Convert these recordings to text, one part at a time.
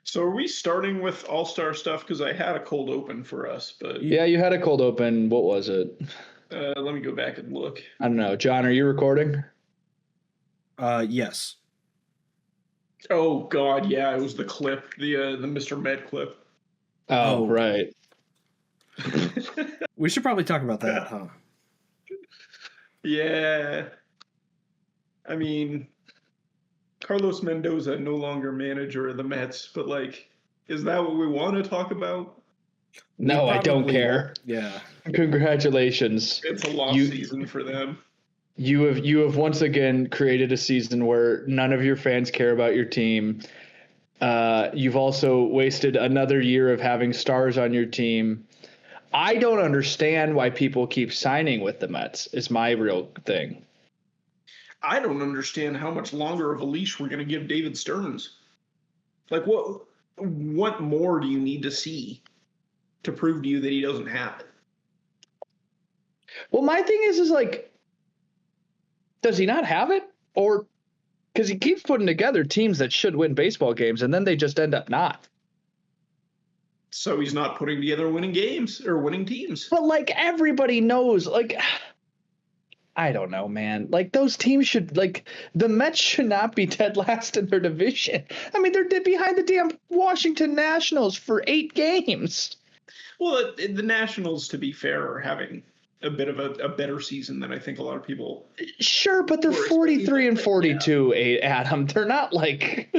So are we starting with all-star stuff? Because I had a cold open for us, but Yeah, you had a cold open. What was it? let me go back and look. I don't know. John, are you recording? Yes. Oh God, yeah, it was the clip, the Mr. Med clip. Oh, right. We should probably talk about that, huh? Yeah. I mean, Carlos Mendoza no longer manager of the Mets, but like, is that what we want to talk about? No, I don't care. Yeah. Congratulations. It's a lost season for them. You have once again created a season where none of your fans care about your team. You've also wasted another year of having stars on your team. I don't understand why people keep signing with the Mets, is my real thing. I don't understand how much longer of a leash we're going to give David Stearns. Like, what more do you need to see to prove to you that he doesn't have it? Well, my thing is like, does he not have it? Or because he keeps putting together teams that should win baseball games, and then they just end up not. So he's not putting together winning games or winning teams. But like everybody knows, like, I don't know, man. Like those teams should, like, the Mets should not be dead last in their division. I mean, they're behind the damn Washington Nationals for 8 games. Well, the Nationals, to be fair, are having a bit of a better season than I think a lot of people. Sure, but they're 43 and 42, yeah. Adam. They're not like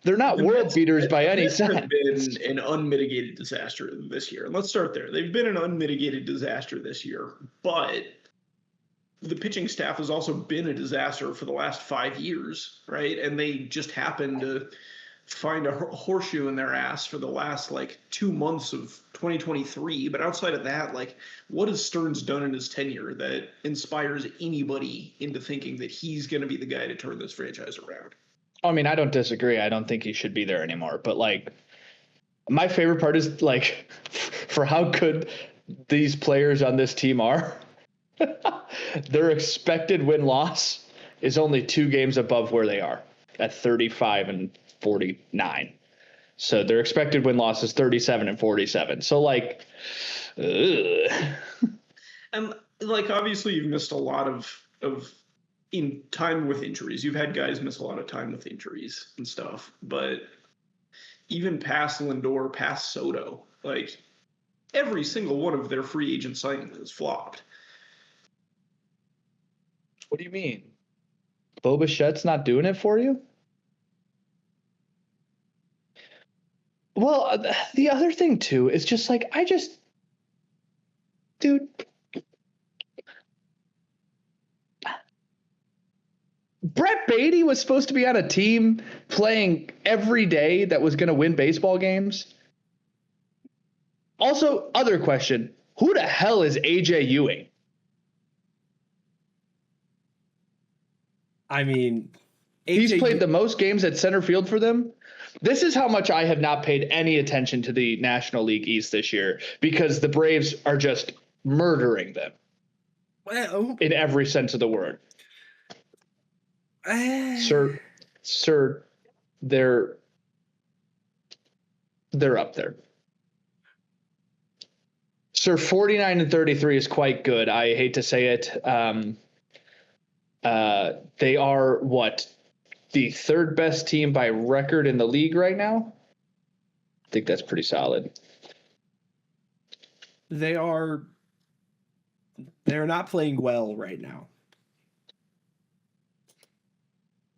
they're not world beaters by any sense. They've been an unmitigated disaster this year. Let's start there. They've been an unmitigated disaster this year, but the pitching staff has also been a disaster for the last 5 years, right? And they just happened to find a horseshoe in their ass for the last like 2 months of 2023. But outside of that, like, what has Stearns done in his tenure that inspires anybody into thinking that he's going to be the guy to turn this franchise around? I mean, I don't disagree. I don't think he should be there anymore. But like, my favorite part is like, for how good these players on this team are, their expected win-loss is only 2 games above where they are at 35 and 49. So their expected win-loss is 37 and 47. So like, and like, obviously you've missed a lot of in time with injuries. You've had guys miss a lot of time with injuries and stuff, but even past Lindor, past Soto, like every single one of their free agent signings has flopped. What do you mean? Bo Bichette's not doing it for you? Well, the other thing too is just like, dude, Brett Beatty was supposed to be on a team playing every day that was going to win baseball games. Also, other question, who the hell is AJ Ewing? I mean, he's played the most games at center field for them. This is how much I have not paid any attention to the National League East this year, because the Braves are just murdering them. Well, in every sense of the word. Sir, they're up there. Sir, 49 and 33 is quite good. I hate to say it. They are what? The 3rd best team by record in the league right now? I think that's pretty solid. They're not playing well right now.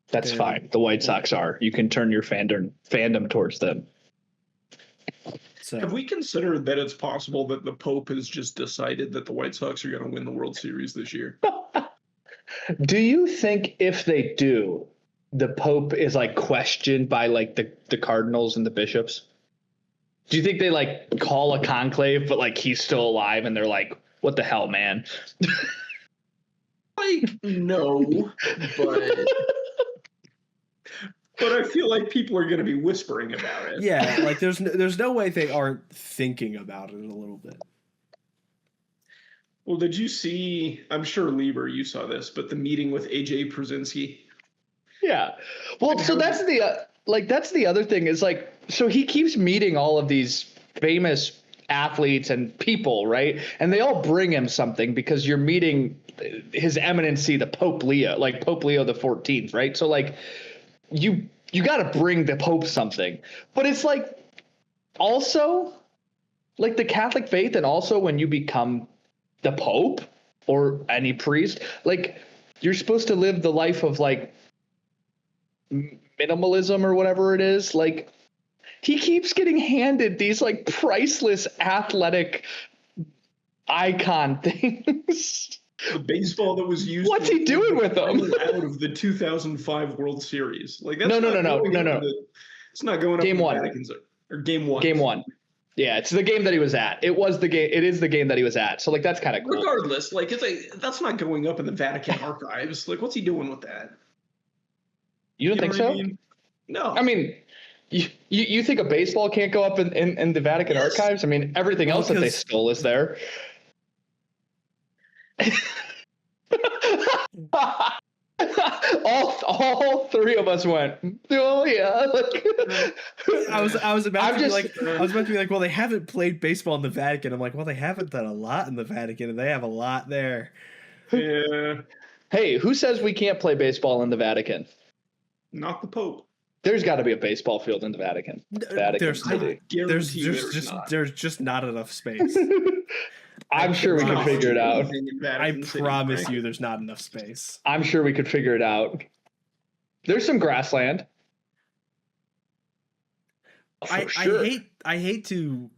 That's fine. The White Sox are. You can turn your fandom towards them. So, have we considered that it's possible that the Pope has just decided that the White Sox are going to win the World Series this year? Do you think if they do, the Pope is like questioned by like the Cardinals and the bishops? Do you think they like call a conclave, but like he's still alive and they're like, what the hell, man? Like, no, but I feel like people are going to be whispering about it. Yeah, like there's no way they aren't thinking about it a little bit. Well, did you see, I'm sure, Lieber, you saw this, but the meeting with AJ Przinsky? Yeah. Well, so that's like that's the other thing is like, so he keeps meeting all of these famous athletes and people, right? And they all bring him something because you're meeting his eminency, the Pope Leo, like Pope Leo the 14th, right? So like you got to bring the Pope something, but it's like also like the Catholic faith, and also when you become the Pope or any priest, like you're supposed to live the life of like minimalism or whatever it is. Like he keeps getting handed these like priceless athletic icon things. The baseball that was used. What's he doing with them? Out of the 2005 World Series. Like that's No. It's not going up Game in the one. Vatican's or game one. Game one. Yeah, it's the game that he was at. It was the game. It is the game that he was at. So like that's kind of cool. Regardless, like that's not going up in the Vatican archives. Like, what's he doing with that? You don't think so? I mean? No. I mean, you think a baseball can't go up in the Vatican archives? I mean, everything else that they stole is there. all three of us went, oh yeah. I was about to be like, well, they haven't played baseball in the Vatican. I'm like, well, they haven't done a lot in the Vatican, and they have a lot there. Yeah. Hey, who says we can't play baseball in the Vatican? Not the Pope. There's got to be a baseball field in the Vatican. Vatican City. There's just not enough space. I'm sure we can figure it out. I promise you there's not enough space. I'm sure we could figure it out. There's some grassland. I hate to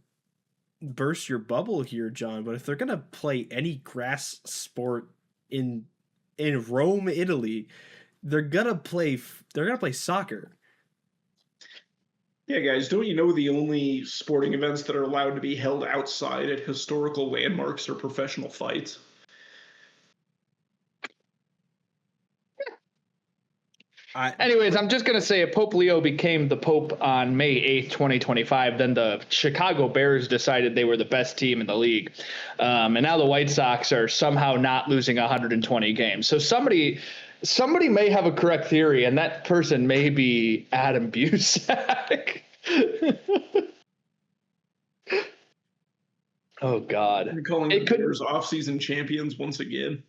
burst your bubble here, John, but if they're gonna play any grass sport in Rome, Italy, they're gonna play soccer. Yeah, guys, don't you know the only sporting events that are allowed to be held outside at historical landmarks are professional fights? Anyways, I'm just going to say if Pope Leo became the Pope on May 8th, 2025, then the Chicago Bears decided they were the best team in the league. And now the White Sox are somehow not losing 120 games. So somebody may have a correct theory, and that person may be Adam Busak. Oh, God. You're calling the Bears off-season champions once again.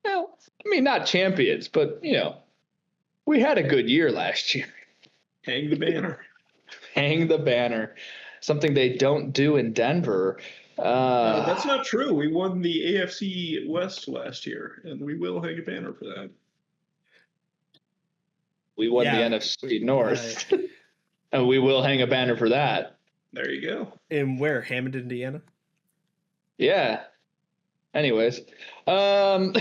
Well, I mean, not champions, but, we had a good year last year. Hang the banner. Hang the banner. Something they don't do in Denver. No, that's not true. We won the AFC West last year, and we will hang a banner for that. We won the NFC North, and we will hang a banner for that. There you go. And where? Hammond, Indiana? Yeah. Anyways. All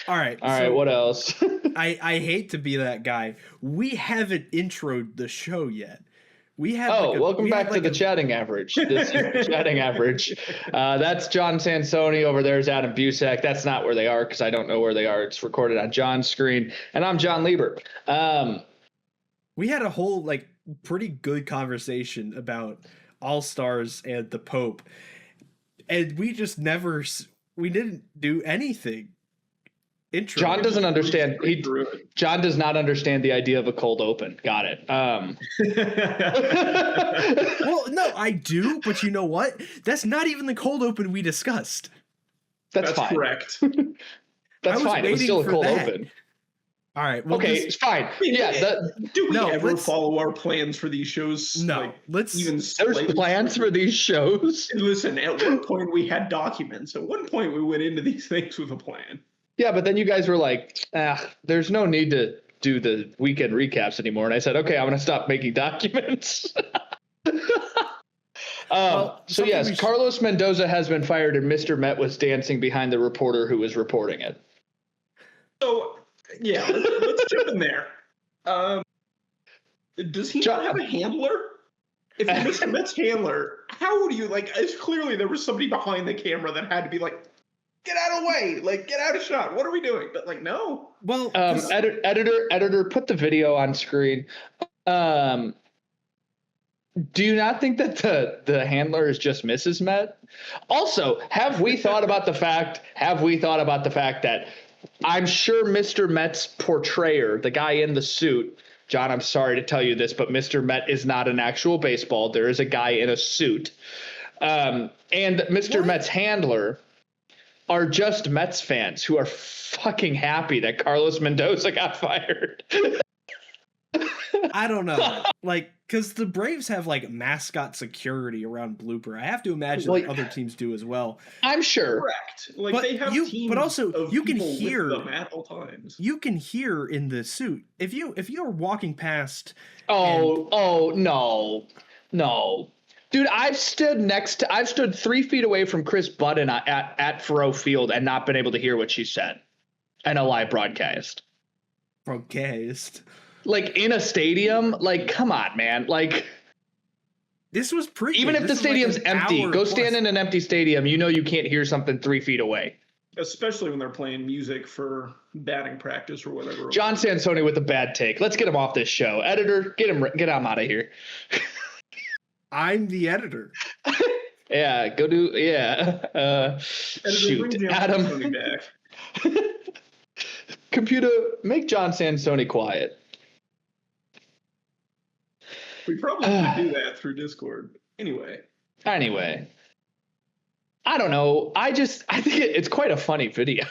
right. What else? I hate to be that guy. We haven't introed the show yet. Welcome back to the chatting average. This is chatting average. That's John Sansoni. Over there is Adam Busak. That's not where they are because I don't know where they are. It's recorded on John's screen. And I'm John Lieber. We had a whole pretty good conversation about All-Stars and the Pope. And we just we didn't do anything. Intro. John doesn't understand. John does not understand the idea of a cold open. Got it. Well, no, I do, but you know what? That's not even the cold open we discussed. That's fine. Correct. That's fine. It was still a cold open. All right. Well, okay, it's fine. Do we ever follow our plans for these shows? No. There's plans for these shows. Listen, at one point we had documents. At one point we went into these things with a plan. Yeah, but then you guys were like, there's no need to do the weekend recaps anymore. And I said, okay, I'm going to stop making documents. So yes, Carlos Mendoza has been fired and Mr. Met was dancing behind the reporter who was reporting it. So, yeah, let's jump in there. Does he not have a handler? If you're Mr. Met's handler, how would you, it's clearly there was somebody behind the camera that had to be like, get out of the way, get out of shot. What are we doing? But no. Well, editor, put the video on screen. Do you not think that the handler is just Mrs. Met? Also, have we thought about the fact that I'm sure Mr. Met's portrayer, the guy in the suit, John, I'm sorry to tell you this, but Mr. Met is not an actual baseball. There is a guy in a suit. And Mr. Met's handler are just Mets fans who are fucking happy that Carlos Mendoza got fired. I don't know. Like, because the Braves have like mascot security around Blooper. I have to imagine that other teams do as well. I'm sure. Correct. Like But they have teams but also of you can people hear with them at all times. You can hear in the suit if you're walking past. Oh no. Dude, I've stood 3 feet away from Chris Budden at Faroe Field and not been able to hear what she said in a live broadcast. Like in a stadium, like come on, man. Like this was pretty. Even if the stadium's empty, go stand in an empty stadium. You know you can't hear something 3 feet away. Especially when they're playing music for batting practice or whatever. John Sansoni with a bad take. Let's get him off this show. Editor, get him out of here. I'm the editor. Yeah, go do. Yeah. Shoot, Adam. Back. Computer, make John Sansoni quiet. We probably could do that through Discord. Anyway, I don't know. I think it's quite a funny video.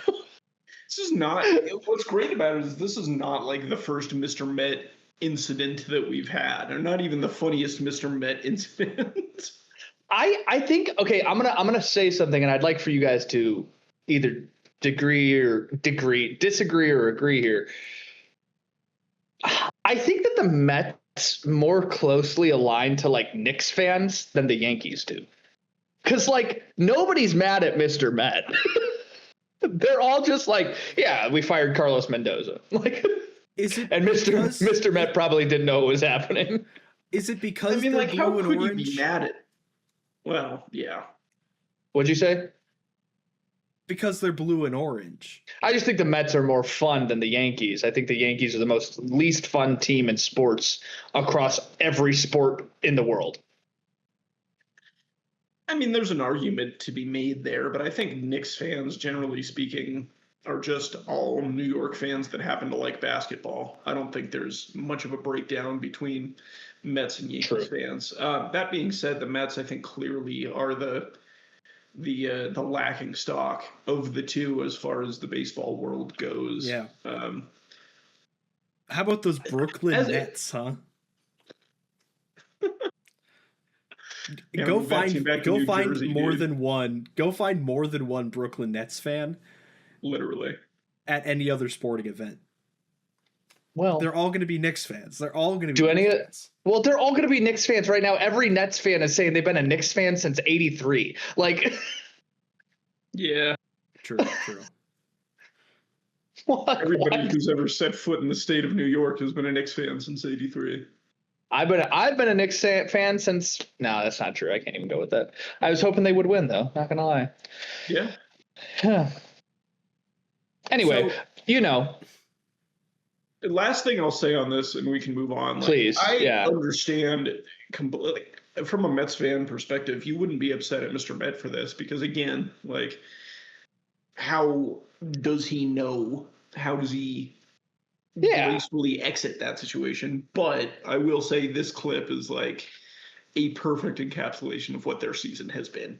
This is not. What's great about it is this is not like the first Mr. Met incident that we've had, or not even the funniest Mr. Met incident. I think I'm gonna say something, and I'd like for you guys to either disagree or agree here. I think that the Mets more closely aligned to like Knicks fans than the Yankees do, because like nobody's mad at Mr. Met. They're all just like, yeah, we fired Carlos Mendoza. Like. And Mr. Met probably didn't know what was happening. Is it because like how could you be mad at? Well, yeah. What'd you say? Because they're blue and orange. I just think the Mets are more fun than the Yankees. I think the Yankees are the least fun team in sports across every sport in the world. I mean, there's an argument to be made there, but I think Knicks fans, generally speaking, are just all New York fans that happen to like basketball. I don't think there's much of a breakdown between Mets and Yankees fans. That being said, the Mets, I think, clearly are the lacking stock of the two as far as the baseball world goes. Yeah. How about those Brooklyn Nets, huh? Yeah, go find more Jersey, than one. Go find more than one Brooklyn Nets fan. Literally. At any other sporting event. Well, they're all going to be Knicks fans. They're all going to be Knicks fans. Well, they're all going to be Knicks fans right now. Every Nets fan is saying they've been a Knicks fan since '83. Like, yeah, true. Everybody who's ever set foot in the state of New York has been a Knicks fan since '83. I've been a Knicks fan since. No, that's not true. I can't even go with that. I was hoping they would win, though. Not gonna lie. Yeah. Anyway, The last thing I'll say on this, and we can move on. Please. I understand completely from a Mets fan perspective. You wouldn't be upset at Mr. Met for this because, again, like, how does he know? How does he gracefully exit that situation? But I will say this clip is like a perfect encapsulation of what their season has been.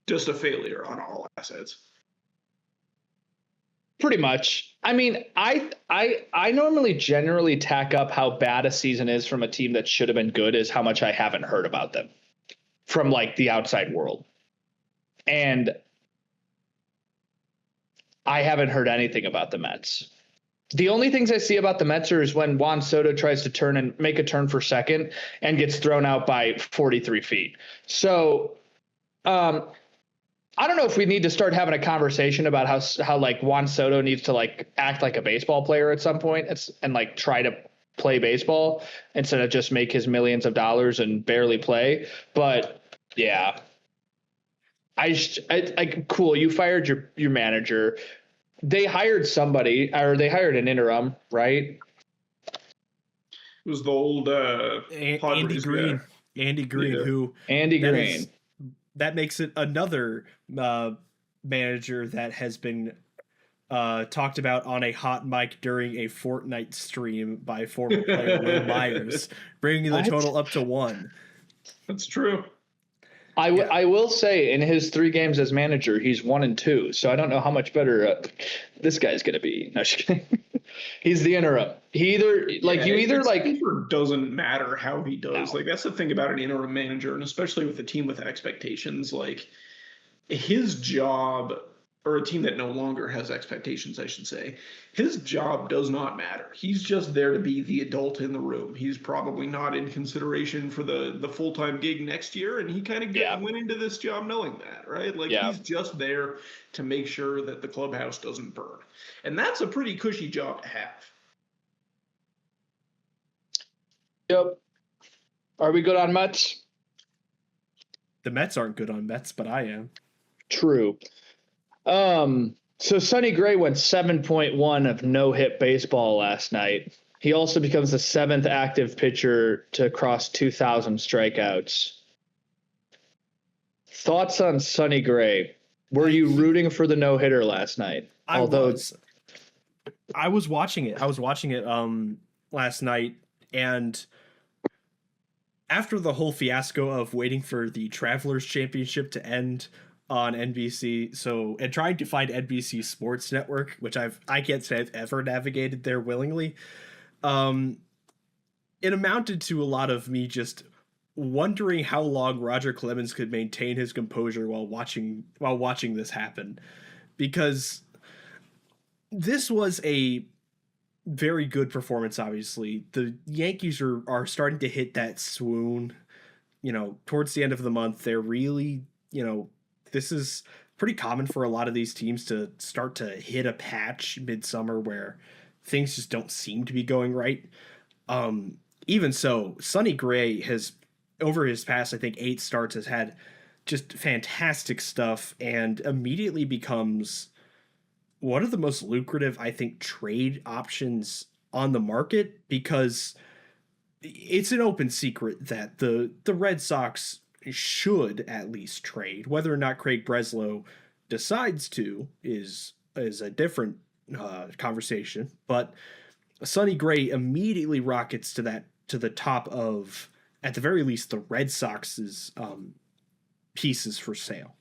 Just a failure on all assets. Pretty much. I mean, I normally generally tack up how bad a season is from a team that should have been good is how much I haven't heard about them from like the outside world. And I haven't heard anything about the Mets. The only things I see about the Mets is when Juan Soto tries to turn and make a turn for second and gets thrown out by 43 feet. So, I don't know if we need to start having a conversation about how like Juan Soto needs to like act like a baseball player at some point and like try to play baseball instead of just make his millions of dollars and barely play. But yeah, I cool. You fired your manager. They hired somebody, or they hired an interim, right? It was the old Andy Green. Yeah. Andy Green. That makes it another manager that has been talked about on a hot mic during a Fortnite stream by former player Will Myers, bringing the total up to 1. That's true. I will say in his 3 games as manager, he's 1-2. So I don't know how much better this guy's going to be. No, just kidding. He's the interim. He either it doesn't matter how he does. No. Like, that's the thing about an interim manager, and especially with a team with expectations. Like, his job, or a team that no longer has expectations, I should say, his job does not matter. He's just there to be the adult in the room. He's probably not in consideration for the full-time gig next year, and he kind of went into this job knowing that, right? Like, he's just there to make sure that the clubhouse doesn't burn. And that's a pretty cushy job to have. Yep. Are we good on Mets? The Mets aren't good on Mets, but I am. True. So Sonny Gray went 7.1 of no-hit baseball last night. He also becomes the 7th active pitcher to cross 2,000 strikeouts. Thoughts on Sonny Gray? Were you rooting for the no-hitter last night? I was watching it. I was watching it last night, and after the whole fiasco of waiting for the Travelers Championship to end on NBC, and trying to find NBC Sports Network, which I can't say I've ever navigated there willingly, it amounted to a lot of me just wondering how long Roger Clemens could maintain his composure while watching this happen, because this was a very good performance. Obviously, the Yankees are starting to hit that swoon. Towards the end of the month, they're really, this is pretty common for a lot of these teams to start to hit a patch midsummer where things just don't seem to be going right. Even so, Sonny Gray has, over his past, I think, 8 starts, has had just fantastic stuff and immediately becomes one of the most lucrative, I think, trade options on the market, because it's an open secret that the Red Sox should at least trade. Whether or not Craig Breslow decides to is a different conversation, but Sonny Gray immediately rockets to the top of, at the very least, the Red Sox's pieces for sale.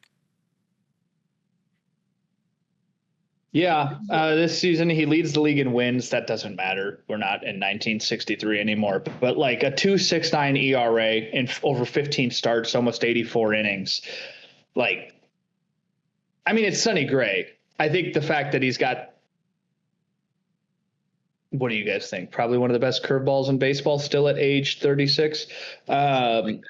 Yeah, this season he leads the league in wins. That doesn't matter. We're not in 1963 anymore. But like a 2.69 ERA in over 15 starts, almost 84 innings. Like, I mean, it's Sonny Gray. I think the fact that he's got, what do you guys think? Probably one of the best curveballs in baseball still at age 36. The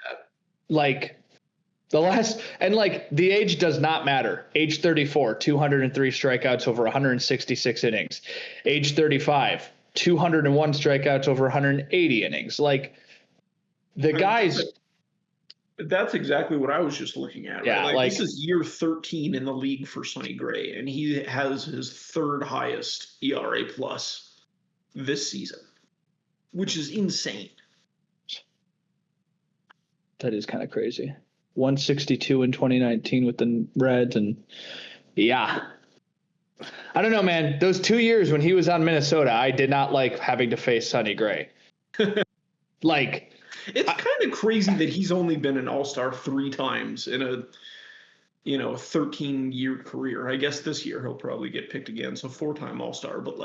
age does not matter. Age 34, 203 strikeouts over 166 innings. Age 35, 201 strikeouts over 180 innings. Like, the guys. That's exactly what I was just looking at. Right? Yeah, this is year 13 in the league for Sonny Gray, and he has his 3rd highest ERA plus this season, which is insane. That is kind of crazy. 162 in 2019 with the Reds, and I don't know, man. Those 2 years when he was on Minnesota, I did not like having to face Sonny Gray. It's kind of crazy that he's only been an All-Star 3 times in a 13-year career. I guess this year he'll probably get picked again, so 4-time All-Star, but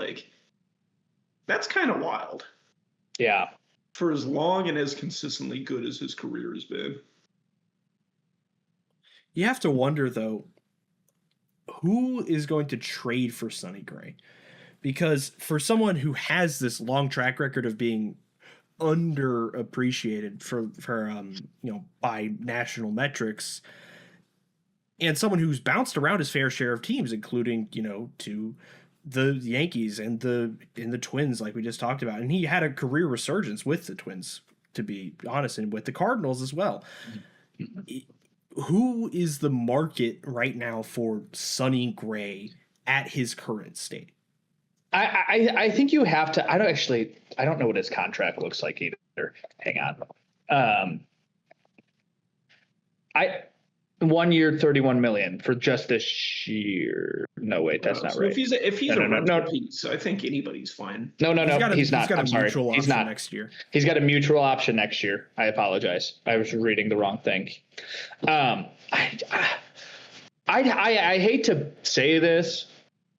that's kind of wild. Yeah. For as long and as consistently good as his career has been. You have to wonder, though, who is going to trade for Sonny Gray? Because for someone who has this long track record of being underappreciated for by national metrics, and someone who's bounced around his fair share of teams, including to the Yankees and the Twins, like we just talked about, and he had a career resurgence with the Twins, to be honest, and with the Cardinals as well. Who is the market right now for Sonny Gray at his current state? I think you have to. I don't know what his contract looks like either. Hang on. 1 year, $31 million for just this year. No, wait, that's not so right. If he's No, a no, rental no. piece, I think anybody's fine. No, he's not. Got a I'm sorry. mutual He's option not. next year. He's got a mutual option next year. I apologize. I was reading the wrong thing. I hate to say this,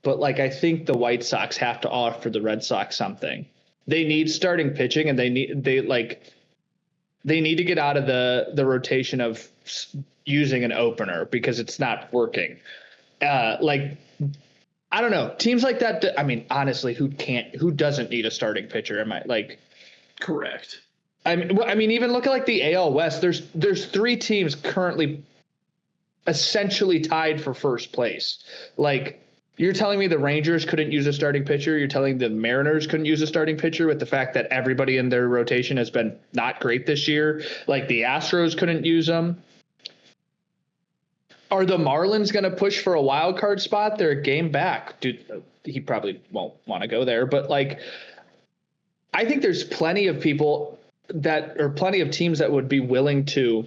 but like I think the White Sox have to offer the Red Sox something. They need starting pitching, and they need to get out of the rotation of using an opener because it's not working. I don't know, teams like that. I mean, honestly, who doesn't need a starting pitcher? Am I like correct? I mean, even look at like the AL West. There's 3 teams currently essentially tied for first place. Like, you're telling me the Rangers couldn't use a starting pitcher? You're telling the Mariners couldn't use a starting pitcher with the fact that everybody in their rotation has been not great this year? Like, the Astros couldn't use them. Are the Marlins going to push for a wild card spot? They're a game back. Dude, he probably won't want to go there. But, like, I think there's plenty of people plenty of teams that would be willing to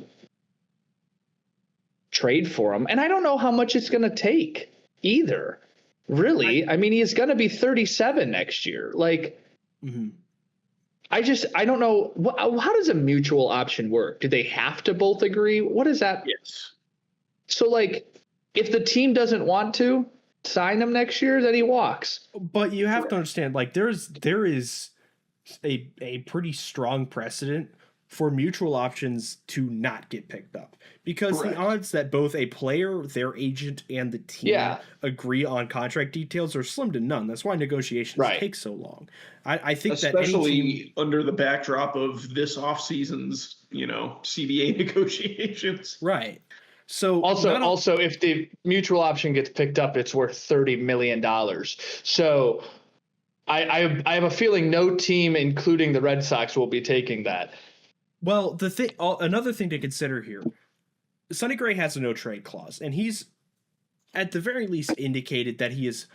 trade for him. And I don't know how much it's going to take either. Really? I mean, he's going to be 37 next year. Like, I don't know. How does a mutual option work? Do they have to both agree? What is that? Yes. So, like, if the team doesn't want to sign him next year, then he walks. But you have to understand, like, there is a pretty strong precedent for mutual options to not get picked up, because the odds that both a player, their agent, and the team agree on contract details are slim to none. That's why negotiations take so long. I think especially under the backdrop of this offseason's, CBA negotiations. Right. So also, if the mutual option gets picked up, it's worth $30 million. So I have a feeling no team, including the Red Sox, will be taking that. Well, another thing to consider here, Sonny Gray has a no trade clause, and he's at the very least indicated that he is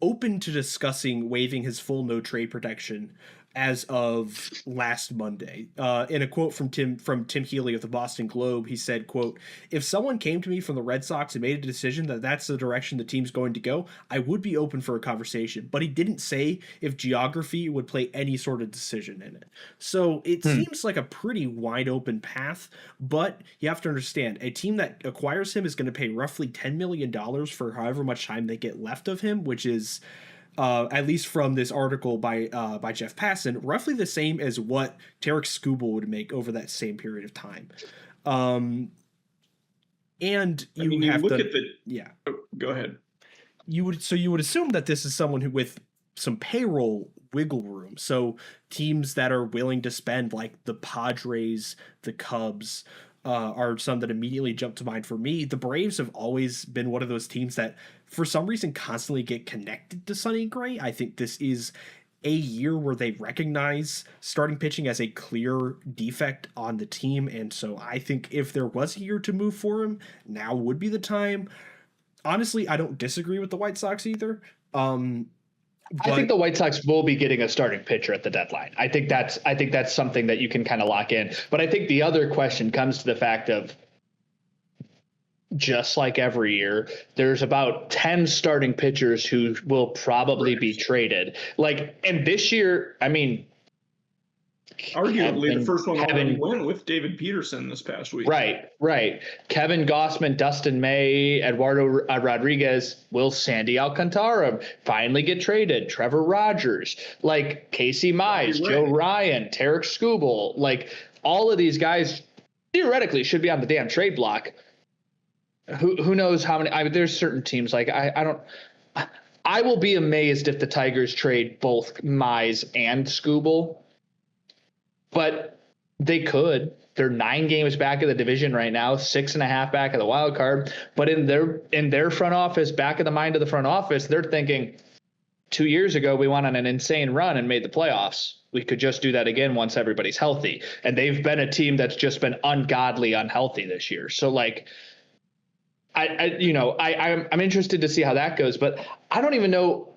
open to discussing waiving his full no trade protection as of last Monday. In a quote from Tim Healy of the Boston Globe, he said, quote, "If someone came to me from the Red Sox and made a decision that that's the direction the team's going to go, I would be open for a conversation." But he didn't say if geography would play any sort of decision in it. So it seems like a pretty wide open path, but you have to understand, a team that acquires him is going to pay roughly $10 million for however much time they get left of him, which is, at least from this article by Jeff Passan, roughly the same as what Tarek Skubal would make over that same period of time. And you have look to, at go ahead. You would assume that this is someone who with some payroll wiggle room. So teams that are willing to spend, like the Padres, the Cubs, are some that immediately jump to mind for me. The Braves have always been one of those teams that, for some reason, constantly get connected to Sonny Gray. I think this is a year where they recognize starting pitching as a clear defect on the team, and so I think if there was a year to move for him, now would be the time. Honestly, I don't disagree with the White Sox either. I think the White Sox will be getting a starting pitcher at the deadline. I think that's something that you can kind of lock in. But I think the other question comes to the fact of, just like every year, there's about 10 starting pitchers who will probably be traded. Like, and this year, I mean, arguably the first one already went with David Peterson this past week. Right. Kevin Gossman, Dustin May, Eduardo Rodriguez, will Sandy Alcantara finally get traded? Trevor Rogers, like Casey Mize, Joe Ryan, Tarek Skubal, like all of these guys theoretically should be on the damn trade block. Who knows how many? There's certain teams like I will be amazed if the Tigers trade both Mize and Skubal. But they could. They're 9 games back of the division right now, 6.5 back of the wild card. But in their front office, back of the mind of the front office, they're thinking, 2 years ago we went on an insane run and made the playoffs. We could just do that again once everybody's healthy. And they've been a team that's just been ungodly unhealthy this year. So like, I'm interested to see how that goes. But I don't even know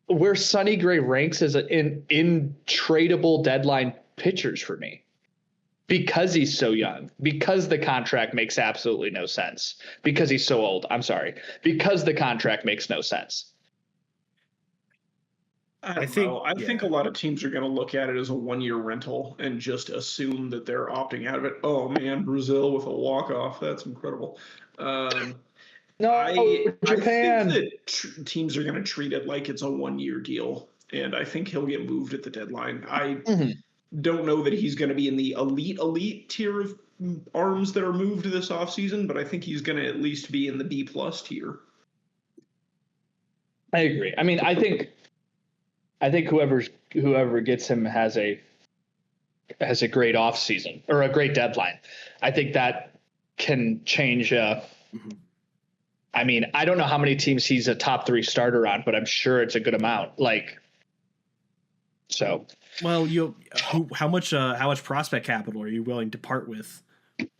where Sonny Gray ranks as in tradable deadline pitchers for me. because he's so young, because the contract makes absolutely no sense, because he's so old. I'm sorry, because the contract makes no sense. I think a lot of teams are going to look at it as a 1-year rental and just assume that they're opting out of it. Oh man, Brazil with a walk-off. That's incredible. No, Japan. I think that teams are going to treat it like it's a 1-year deal, and I think he'll get moved at the deadline. I don't know that he's going to be in the elite tier of arms that are moved this offseason, but I think he's going to at least be in the B+ tier. I agree. I mean, I think whoever gets him has a great offseason or a great deadline. I think that can change. I mean, I don't know how many teams he's a top 3 starter on, but I'm sure it's a good amount. Like, so. Well, how much prospect capital are you willing to part with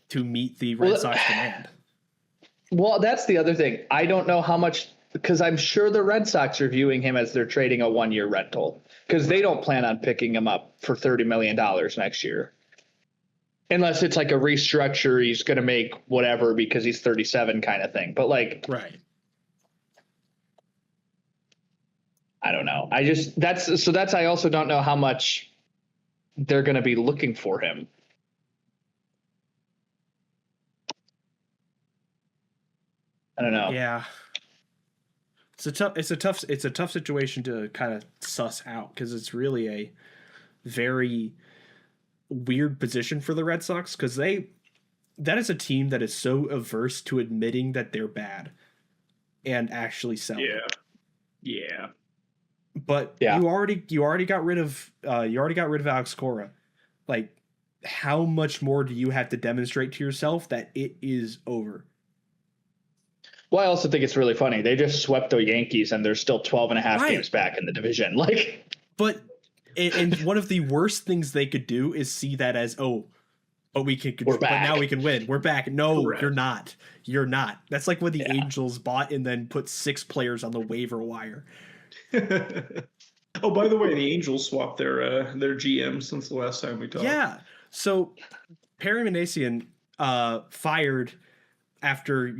to meet the Red Sox demand? Well, that's the other thing. I don't know how much, because I'm sure the Red Sox are viewing him as they're trading a 1-year rental, because they don't plan on picking him up for $30 million next year. Unless it's like a restructure, he's going to make whatever because he's 37 kind of thing. But like, right. I don't know. I also don't know how much they're going to be looking for him. I don't know. Yeah. It's a tough situation to kind of suss out, because it's really a very weird position for the Red Sox, because that is a team that is so averse to admitting that they're bad and actually selling. Yeah. But you already got rid of Alex Cora. Like, how much more do you have to demonstrate to yourself that it is over? Well, I also think it's really funny. They just swept the Yankees, and they're still 12 and a half games back in the division. Like, but and one of the worst things they could do is see that as, but we can control, but now we can win. We're back. No, correct. You're not. That's like when the Angels bought and then put 6 players on the waiver wire. Oh, by the way, the Angels swapped their GM since the last time we talked. Yeah. So Perry Minasian fired after,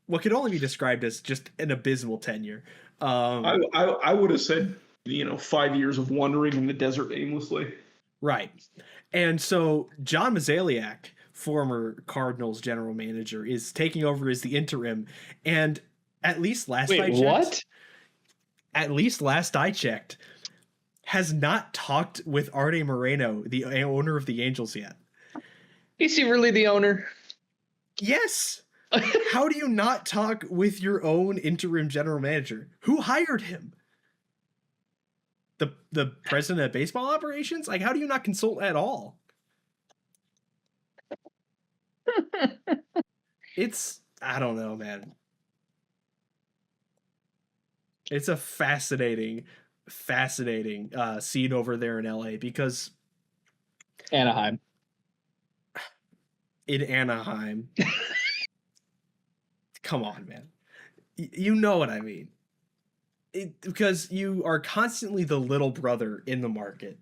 what could only be described as just an abysmal tenure. I would have said, 5 years of wandering in the desert aimlessly. Right. And so John Mozeliak, former Cardinals general manager, is taking over as the interim. And at least last I checked, has not talked with Arte Moreno, the owner of the Angels, yet. Is he really the owner? Yes. How do you not talk with your own interim general manager? Who hired him? The president of baseball operations? Like, how do you not consult at all? I don't know, man. It's a fascinating scene over there in LA, because Anaheim. In Anaheim. Come on, man. You know what I mean. Because you are constantly the little brother in the market.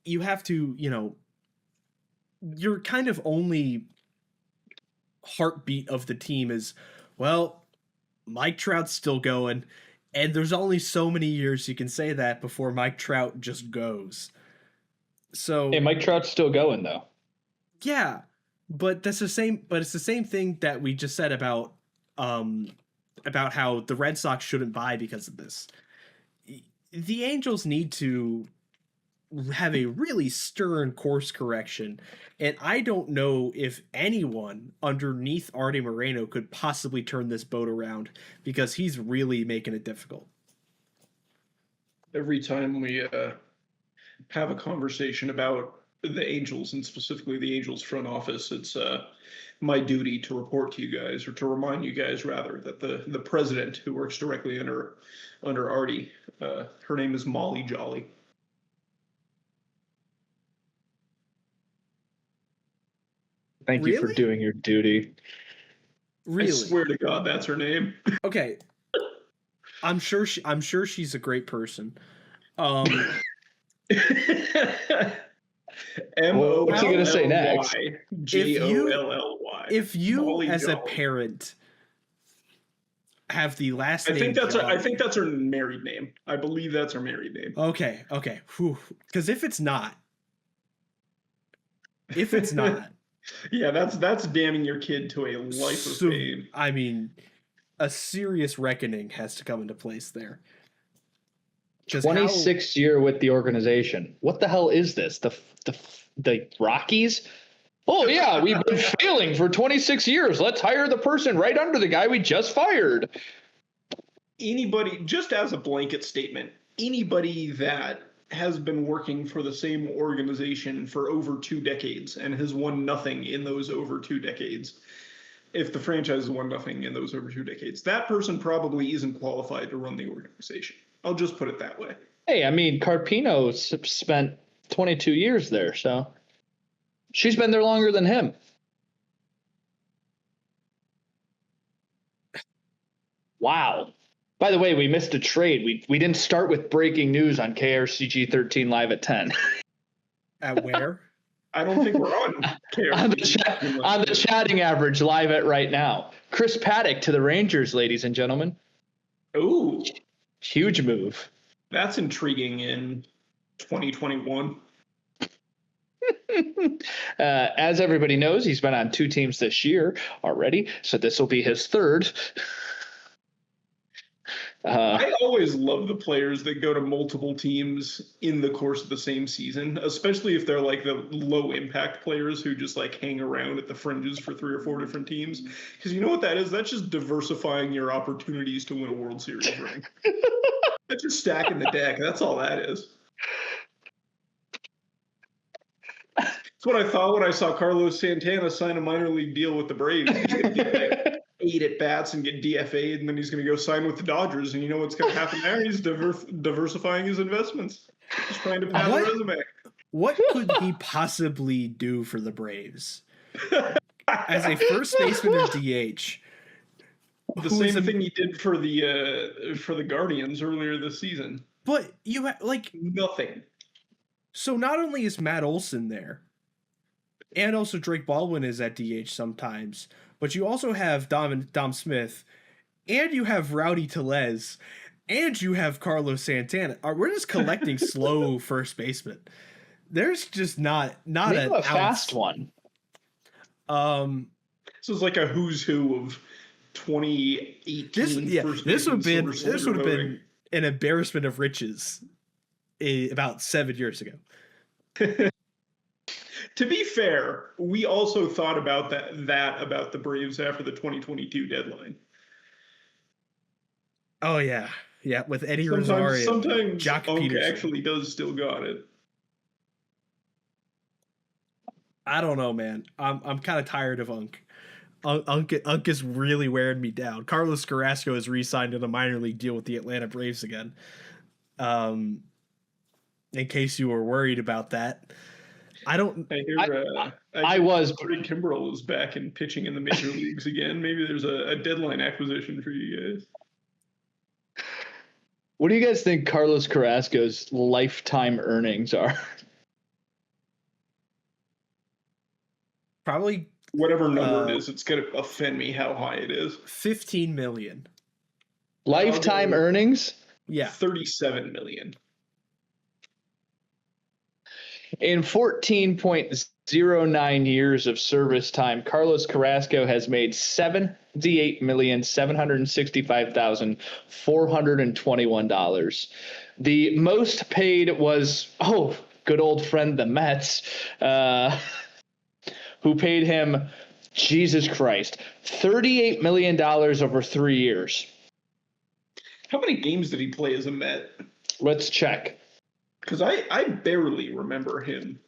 You have to, your kind of only heartbeat of the team is, well, Mike Trout's still going, and there's only so many years you can say that before Mike Trout just goes. So, hey, Mike Trout's still going, though. Yeah, but it's the same thing that we just said about how the Red Sox shouldn't buy because of this. The Angels need to have a really stern course correction, and I don't know if anyone underneath Arte Moreno could possibly turn this boat around, because he's really making it difficult. Every time we have a conversation about the Angels, and specifically the Angels front office, it's my duty to report to you guys, or to remind you guys rather, that the president, who works directly under Artie, her name is Molly Jolly. Thank you for doing your duty. Really? I swear to God, that's her name. Okay. I'm sure she's a great person. What's he gonna say next? Jolly. If you Molly as a Jolly. parent have the last name, I think that's her married name. I believe that's her married name. Okay. Because if it's not, yeah, that's damning your kid to a life of pain. I mean, a serious reckoning has to come into place there. 26 year with the organization. What the hell is this? The Rockies? Oh yeah, we've been failing for 26 years. Let's hire the person right under the guy we just fired. Anybody, just as a blanket statement, anybody that has been working for the same organization for over 2 decades and has won nothing in those over 2 decades, if the franchise has won nothing in those over 2 decades, that person probably isn't qualified to run the organization. I'll just put it that way. Hey, I mean, Carpino spent 22 years there, so she's been there longer than him. Wow. By the way, we missed a trade. We didn't start with breaking news on KRCG 13 live at 10. At where? I don't think we're on KRCG. on the chatting average live at right now. Chris Paddock to the Rangers, ladies and gentlemen. Ooh. Huge move. That's intriguing in 2021. As everybody knows, he's been on 2 teams this year already, so this will be his 3rd. I always love the players that go to multiple teams in the course of the same season, especially if they're like the low impact players who just like hang around at the fringes for 3 or 4 different teams. Because you know what that is? That's just diversifying your opportunities to win a World Series ring. That's just stacking the deck. That's all that is. That's what I thought when I saw Carlos Santana sign a minor league deal with the Braves. He's going to get like 8 at bats and get DFA'd, and then he's going to go sign with the Dodgers. And you know what's going to happen there? He's diversifying his investments. Just trying to pad the resume. What could he possibly do for the Braves? As a first baseman or DH. The same thing he did for the Guardians earlier this season. But you like nothing. So not only is Matt Olson there, and also Drake Baldwin is at DH sometimes, but you also have Dom Smith, and you have Rowdy Tellez, and you have Carlos Santana. We're just collecting slow first basemen. There's just not a fast one. So it's like a who's who of 2018. This would have been an embarrassment of riches about 7 years ago. To be fair, we also thought about that about the Braves after the 2022 deadline. Oh yeah, with Eddie Rosario. Sometimes Jock Unk Peterson actually does still got it. I don't know, man. I'm kind of tired of Unk. Unk is really wearing me down. Carlos Carrasco has re-signed in a minor league deal with the Atlanta Braves again. In case you were worried about that. I was. Craig Kimbrell is back and pitching in the major leagues again. Maybe there's a deadline acquisition for you guys. What do you guys think Carlos Carrasco's lifetime earnings are? Probably whatever number it is. It's going to offend me how high it is. 15 million. Lifetime earnings? Yeah. 37 million. In 14.09 years of service time, Carlos Carrasco has made $78,765,421. The most paid was, good old friend, the Mets, who paid him, Jesus Christ, $38 million over 3 years. How many games did he play as a Met? Let's check. Because I barely remember him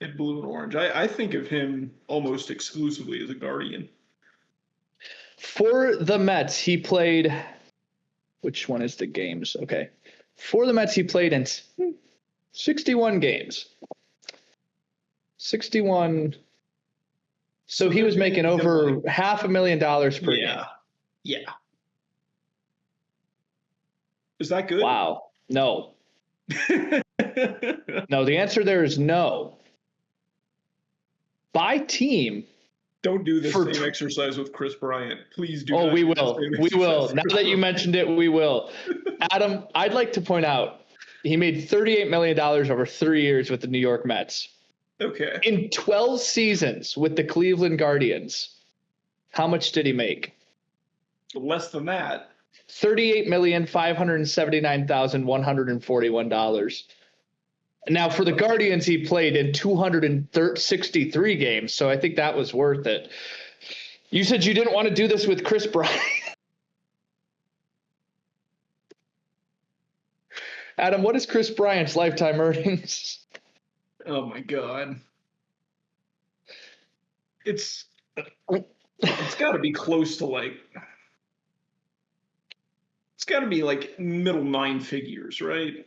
in blue and orange. I think of him almost exclusively as a Guardian. For the Mets, he played... Which one is the games? Okay. For the Mets, he played in 61 games. 61... So he was making over $500,000 per game. Yeah. Is that good? Wow. No. No, the answer there is no. by team. Don't do the same exercise with Chris Bryant. Please do. Oh, we will. We will. Now that you mentioned it, we will. Adam, I'd like to point out he made $38 million over 3 years with the New York Mets. Okay. In 12 seasons with the Cleveland Guardians, how much did he make? Less than that. $38,579,141. Now, for the Guardians, he played in 263 games, so I think that was worth it. You said you didn't want to do this with Chris Bryant. Adam, what is Chris Bryant's lifetime earnings? Oh, my God. It's got to be close to like... It's got to be like middle 9 figures, right?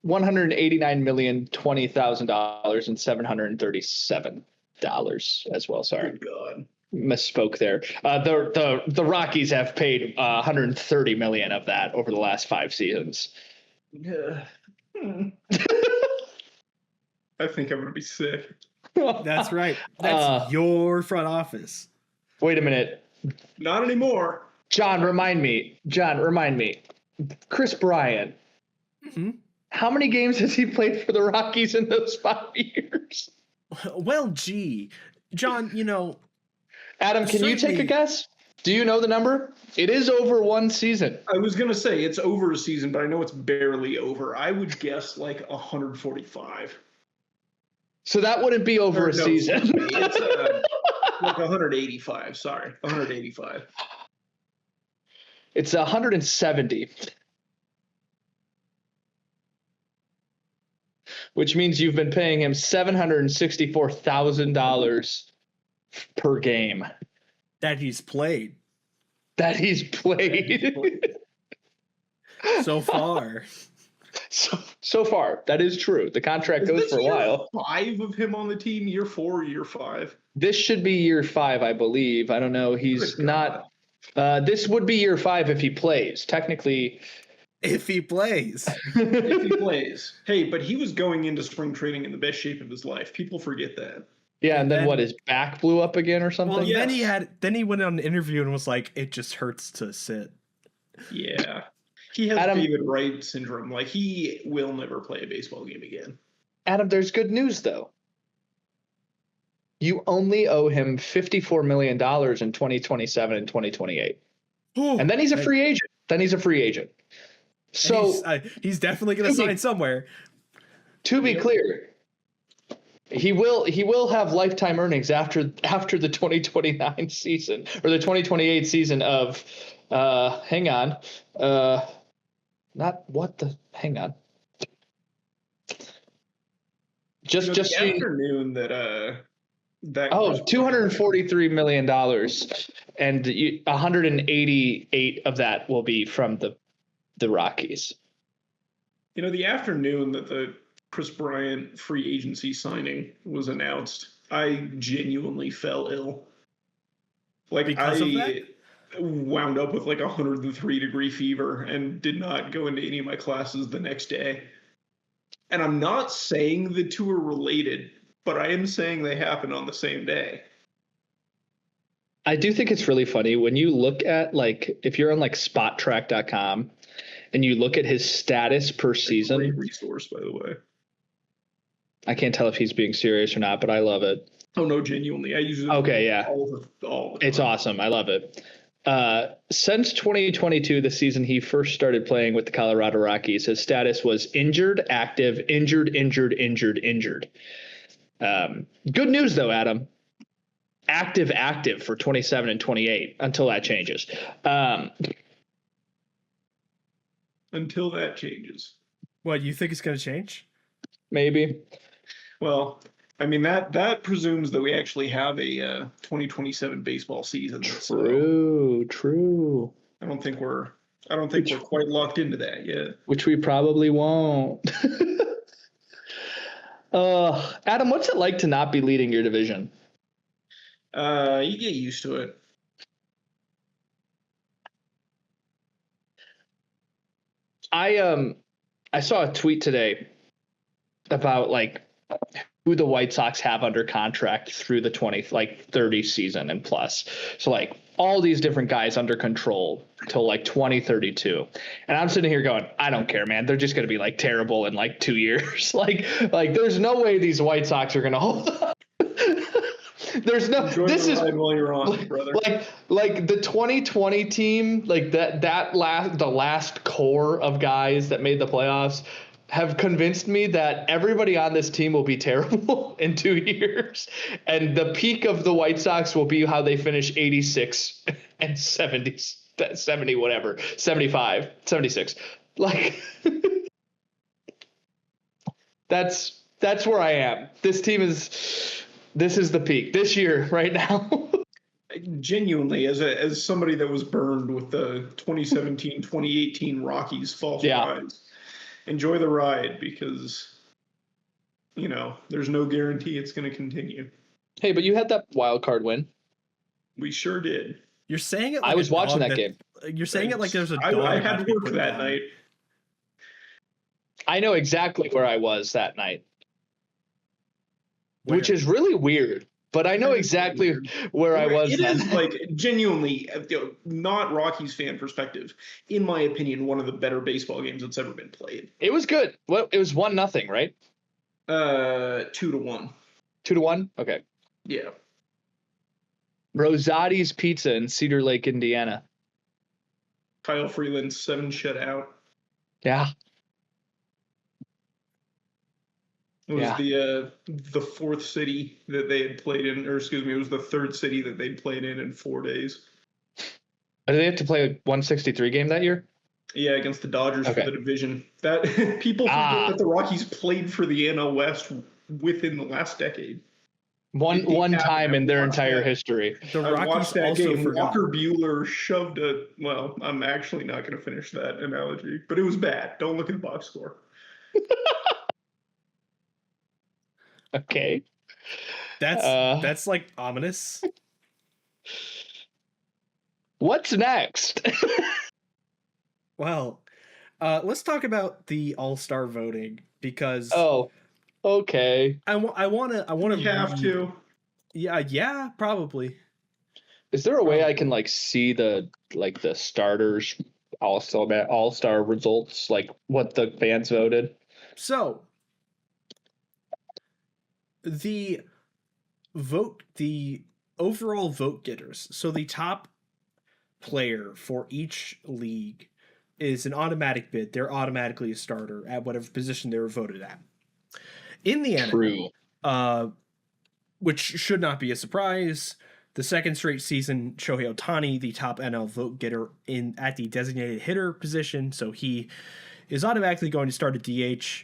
$189,020,000 and $737 as well. Sorry. Good God. Misspoke there. The Rockies have paid $130 million of that over the last 5 seasons. I think I'm gonna be sick. That's right. That's your front office. Wait a minute. Not anymore. John, remind me. Chris Bryant. Mm-hmm. How many games has he played for the Rockies in those 5 years? Well, gee, John, Adam, can you take a guess? Do you know the number? It is over 1 season. I was going to say it's over a season, but I know it's barely over. I would guess like 145. So that wouldn't be over a season. It's like 185. Sorry, 185. It's 170. Which means you've been paying him $764,000 per game. That he's played. So far. So far, that is true. The contract goes for a while. 5 of him on the team, year 4, year 5. This should be year 5, I believe. I don't know. He's not. This would be year 5 if he plays. Technically. If he plays. Hey, but he was going into spring training in the best shape of his life. People forget that. Yeah, and then what? His back blew up again or something? Well, then he went on an interview and was like, it just hurts to sit. Yeah. He has David Wright syndrome. Like, he will never play a baseball game again. Adam, there's good news, though. You only owe him $54 million in 2027 and 2028. Ooh, and then he's a free agent. So he's definitely going to sign somewhere. To be clear, he will have lifetime earnings after the 2029 season or the 2028 season of hang on. Not what the hang on. Just the afternoon that $243 million and 188 of that will be from the Rockies. The afternoon that the Chris Bryant free agency signing was announced, I genuinely fell ill. Like, because of that? Wound up with like 103-degree fever and did not go into any of my classes the next day. And I'm not saying the two are related, but I am saying they happened on the same day. I do think it's really funny when you look at, like, if you're on like spottrack.com and you look at his status per season. Great resource, by the way. I can't tell if he's being serious or not, but I love it. Oh, no, genuinely. I use it all the time. It's awesome. I love it. Since 2022, the season he first started playing with the Colorado Rockies, his status was injured, active, injured. Good news, though, Adam. Active for 27 and 28 until that changes. Until that changes. What, you think it's going to change? Maybe. Well, I mean, that presumes that we actually have a 2027 baseball season. True. I don't think we're quite locked into that yet. Which we probably won't. Adam, what's it like to not be leading your division? You get used to it. I saw a tweet today about like who the White Sox have under contract through the 30 season and plus. So like all these different guys under control till like 2032. And I'm sitting here going, I don't care, man. They're just going to be like terrible in like 2 years. like there's no way these White Sox are going to hold up. There's no, Enjoy this is while you're on, brother. Like the 2020 team, like the last core of guys that made the playoffs have convinced me that everybody on this team will be terrible in 2 years. And the peak of the White Sox will be how they finish 86 and 70, whatever, 75, 76. Like that's where I am. This is the peak this year right now. Genuinely, as somebody that was burned with the 2017-2018 Rockies false rides, enjoy the ride because, there's no guarantee it's going to continue. Hey, but you had that wild card win. We sure did. You're saying it like I was watching that game. You're saying it like there's a dog. I had work that night. I know exactly where I was that night. Where? Which is really weird, but I know exactly where I was. It is like genuinely, not Rockies fan perspective, in my opinion, one of the better baseball games that's ever been played. It was good. Well, it was 1-0, right? 2-1. 2-1. Okay. Yeah. Rosati's Pizza in Cedar Lake, Indiana. Kyle Freeland 7 shutout. Yeah. It was the fourth city that they had played in, or excuse me, it was the third city that they'd played in 4 days. Did they have to play a 163 game that year? Yeah, against the Dodgers for the division. That people forget that the Rockies played for the NL West within the last decade. One time in their entire history. The Rockies also forgot. Walker Buehler shoved well, I'm actually not going to finish that analogy, but it was bad. Don't look at the box score. Okay. That's like ominous. What's next? Well, let's talk about the All-Star voting because okay. I want to You have to. Yeah, probably. Is there a way I can like see the starters all-star results, like what the fans voted? So the overall vote getters. So the top player for each league is an automatic bid. They're automatically a starter at whatever position they were voted at. In the NFL, which should not be a surprise, the second straight season, Shohei Ohtani, the top NL vote getter at the designated hitter position, so he is automatically going to start at DH.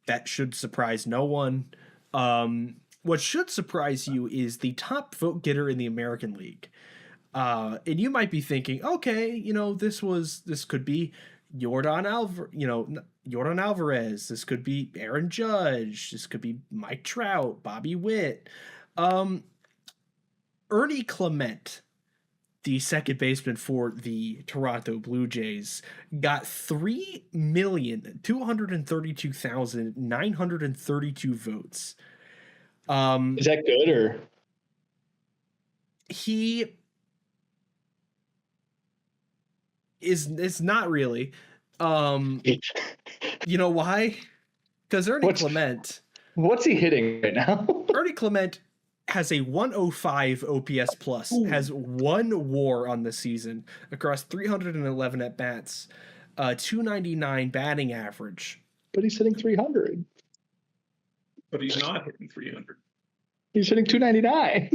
That should surprise no one. What should surprise you is the top vote getter in the American League. And you might be thinking, okay, this could be Jordan Alvarez. This could be Aaron Judge. This could be Mike Trout, Bobby Witt. Ernie Clement, the second baseman for the Toronto Blue Jays, got 3,232,932 votes. Is that good or? He is not really. You know why? Because Ernie Clement. What's he hitting right now? Ernie Clement has a 105 OPS plus, has 1 WAR on the season across 311 at bats, 299 batting average. But he's hitting 300. But he's not hitting 300. He's hitting 299.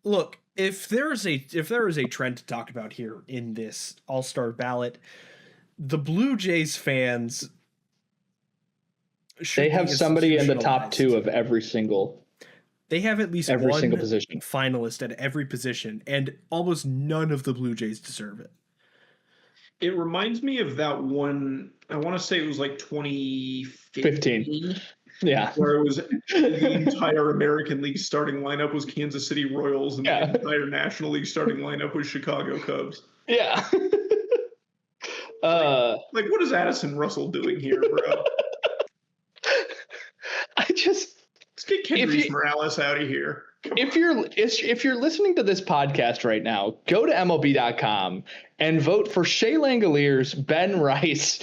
Look, if there is a trend to talk about here in this All-Star ballot, the Blue Jays fans they have somebody in the top 2 of every single. They have at least every one single position finalist at every position, and almost none of the Blue Jays deserve it. It reminds me of that one. I want to say it was like 2015. Yeah, where it was the entire American League starting lineup was Kansas City Royals, and the entire National League starting lineup was Chicago Cubs. Yeah. Like, what is Addison Russell doing here, bro? Let's get Kendrys Morales out of here. If you're listening to this podcast right now, go to MLB.com and vote for Shea Langoliers, Ben Rice,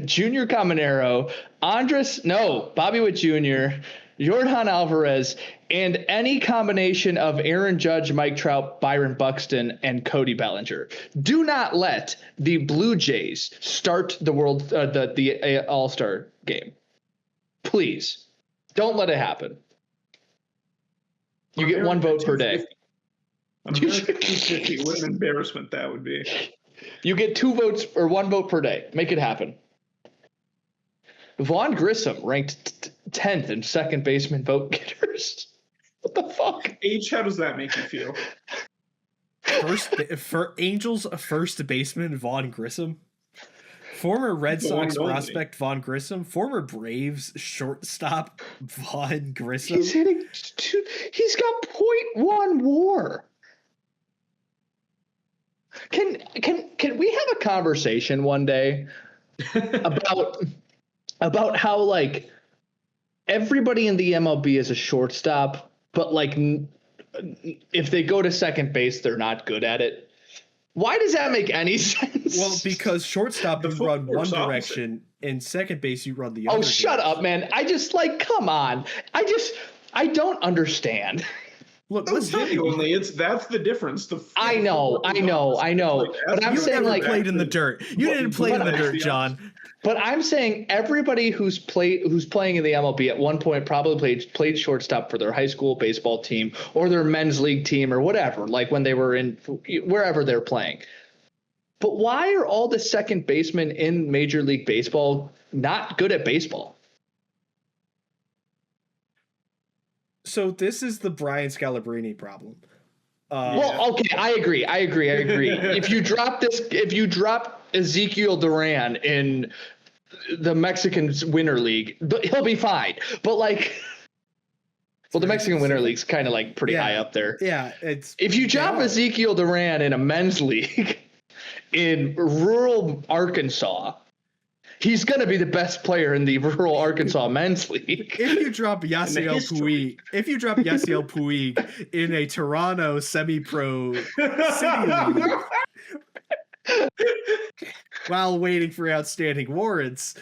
Junior Caminero, Bobby Witt Jr., Yordan Alvarez, and any combination of Aaron Judge, Mike Trout, Byron Buxton, and Cody Bellinger. Do not let the Blue Jays start the All-Star game. Please, don't let it happen. You get one vote per day. America 250. What an embarrassment that would be. You get 2 votes or 1 vote per day. Make it happen. Vaughn Grissom ranked 10th in second baseman vote getters. What the fuck? H, how does that make you feel? For Angels first baseman Vaughn Grissom. Former Red Sox prospect Vaughn Grissom. Former Braves shortstop Vaughn Grissom. He's got .1 WAR. Can we have a conversation one day about how like everybody in the MLB is a shortstop, but like if they go to second base, they're not good at it? Why does that make any sense? Well, because shortstop you run one direction, and second base you run the other. Oh, shut up, man! Come on! I don't understand. Look, genuinely, that's the difference. I know. But I'm saying like played in the dirt. You didn't play in the dirt, John. But I'm saying everybody who's playing in the MLB at one point probably played shortstop for their high school baseball team or their men's league team or whatever, like when they were in wherever they're playing. But why are all the second basemen in Major League Baseball not good at baseball? So this is the Brian Scalabrine problem. Okay, I agree. If you drop Ezekiel Duran in the Mexican Winter League, he'll be fine. But like, well, the Mexican Winter League's kind of like pretty high up there. Yeah, if you drop Ezekiel Duran in a men's league in rural Arkansas, he's going to be the best player in the rural Arkansas men's league. If you drop Yasiel Puig in a Toronto semi-pro city league while waiting for outstanding warrants.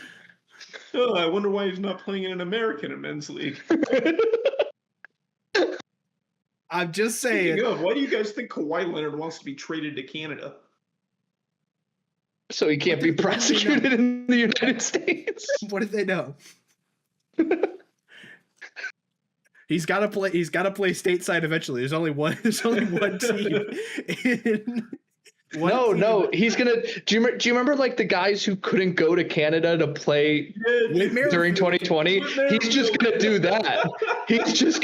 Oh, I wonder why he's not playing in an American men's league. I'm just saying. Why do you guys think Kawhi Leonard wants to be traded to Canada? So he can't be prosecuted in the United States. What did they know? He's got to play stateside eventually. There's only one team. No. He's gonna. Do you remember like the guys who couldn't go to Canada to play during 2020? He's just gonna do that. He's just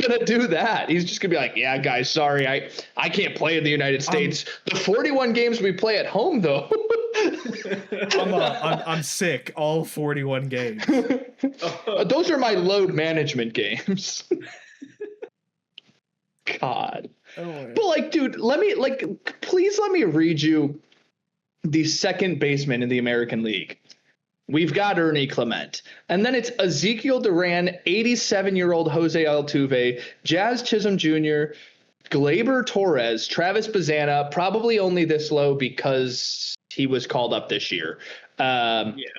gonna be like, yeah, guys, sorry, I can't play in the United States. The 41 games we play at home, though. I'm sick. All 41 games. Those are my load management games. God. Oh, but like, dude, please let me read you the second baseman in the American League. We've got Ernie Clement. And then it's Ezekiel Duran, 87-year-old Jose Altuve, Jazz Chisholm Jr., Gleyber Torres, Travis Bazzana, probably only this low because he was called up this year.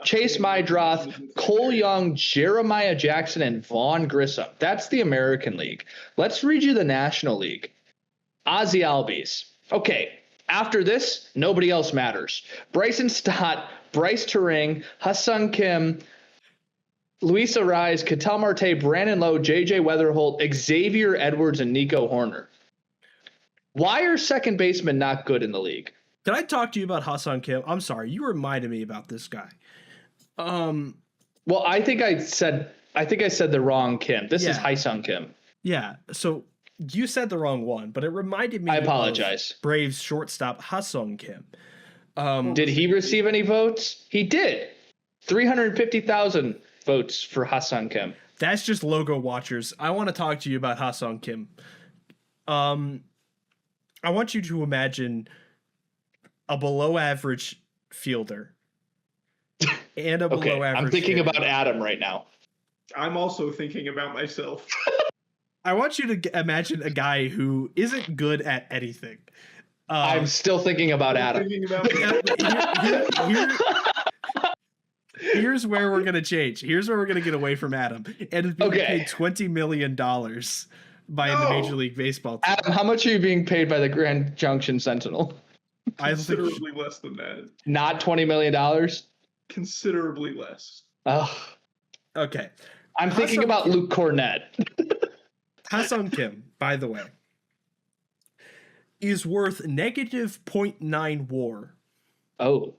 Chase Mydroth, Cole Young, Jeremiah Jackson, and Vaughn Grissom. That's the American League. Let's read you the National League. Ozzy Albies. Okay, after this, nobody else matters. Bryson Stott, Bryce Turing, Ha-Seong Kim, Luis Arraez, Ketel Marte, Brandon Lowe, J.J. Weatherholt, Xavier Edwards, and Nico Horner. Why are second basemen not good in the league? Can I talk to you about Ha-Seong Kim? I'm sorry, you reminded me about this guy. Well, I think I said the wrong Kim. This is Ha-Seong Kim. Yeah, so you said the wrong one, but it reminded me. I apologize. Of Braves shortstop Ha-Seong Kim. Did he receive any votes? He did. 350,000 votes for Ha-Seong Kim. That's just logo watchers. I want to talk to you about Ha-Seong Kim. I want you to imagine a below average fielder and a below average. I'm thinking hitter. about Adam right now. I'm also thinking about myself. I want you to imagine a guy who isn't good at anything. I'm still thinking about Adam. Thinking about Here's where we're gonna change. Here's where we're gonna get away from Adam and is being paid $20 million by the Major League Baseball team. Adam, how much are you being paid by the Grand Junction Sentinel? Considerably less than that. Not $20 million? Considerably less. Oh. Okay. I'm thinking about Luke Cornett. Ha-Seong Kim, by the way, is worth negative 0.9 WAR. Oh.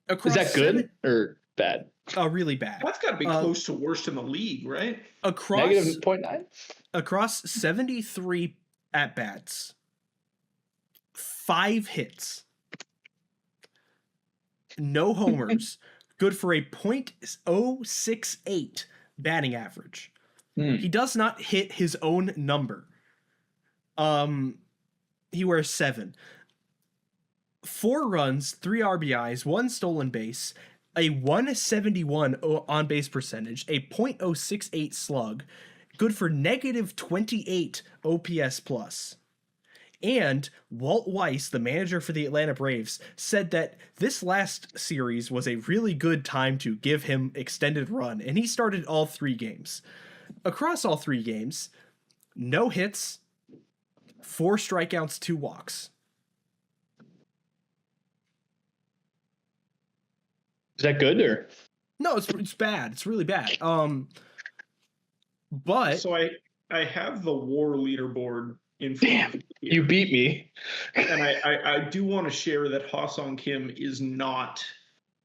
Across is that good or bad? Really bad. That's got to be close to worst in the league, right? Negative 0.9? Across 73 at-bats, 5 hits, no homers, good for a .068 batting average. He does not hit his own number. He wears 7. 4 runs, 3 RBIs, 1 stolen base, a 171 on base percentage, a .068 slug, good for negative 28 OPS plus. And Walt Weiss, the manager for the Atlanta Braves, said that this last series was a really good time to give him extended run, and he started all 3 games. Across all 3 games, no hits, 4 strikeouts, 2 walks. Is that good or? No, it's bad. It's really bad. But so I have the WAR leaderboard in front of me. You beat me. And I do want to share that Ha-Seong Kim is not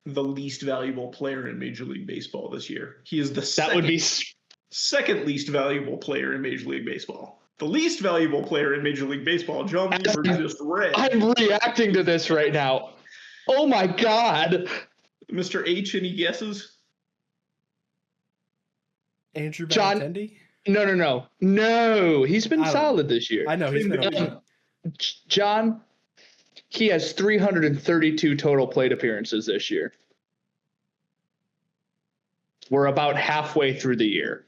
the least valuable player in Major League Baseball this year. He is the second least valuable player in Major League Baseball. The least valuable player in Major League Baseball, John Weaver just read. I'm reacting to this right now. Oh my God. Mr. H, any guesses? Andrew Benintendi? No. He's been solid this year. I know he's been okay. John, he has 332 total plate appearances this year. We're about halfway through the year.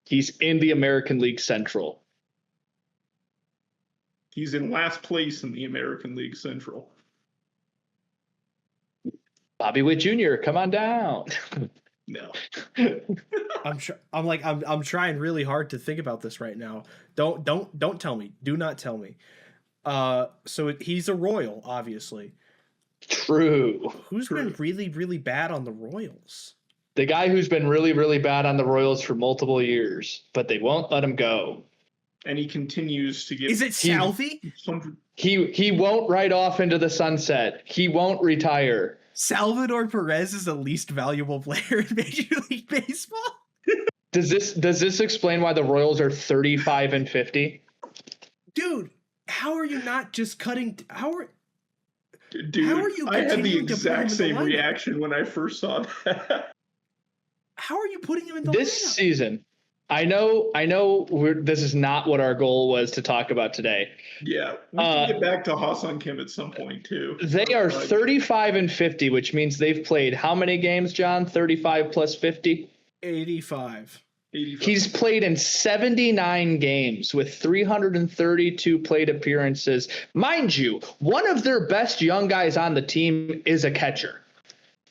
He's in the American League Central. He's in last place in the American League Central. Bobby Witt Jr., come on down. No. I'm trying really hard to think about this right now. Don't tell me. Do not tell me. So he's a Royal, obviously. True. Who's been really, really bad on the Royals? The guy who's been really, really bad on the Royals for multiple years, but they won't let him go. And he continues to give. Is it Salvi? He won't ride off into the sunset. He won't retire. Salvador Perez is the least valuable player in Major League Baseball. Does this explain why the Royals are 35-50? Dude, how are you not just cutting? Dude, how are you? I had the exact same reaction when I first saw that. How are you putting him in the this lineup? Season? I know. This is not what our goal was to talk about today. Yeah, we can get back to Ha-Seong Kim at some point too. They are 35-50, which means they've played how many games, John? 35 plus 50? 85. He's played in 79 games with 332 plate appearances. Mind you, one of their best young guys on the team is a catcher.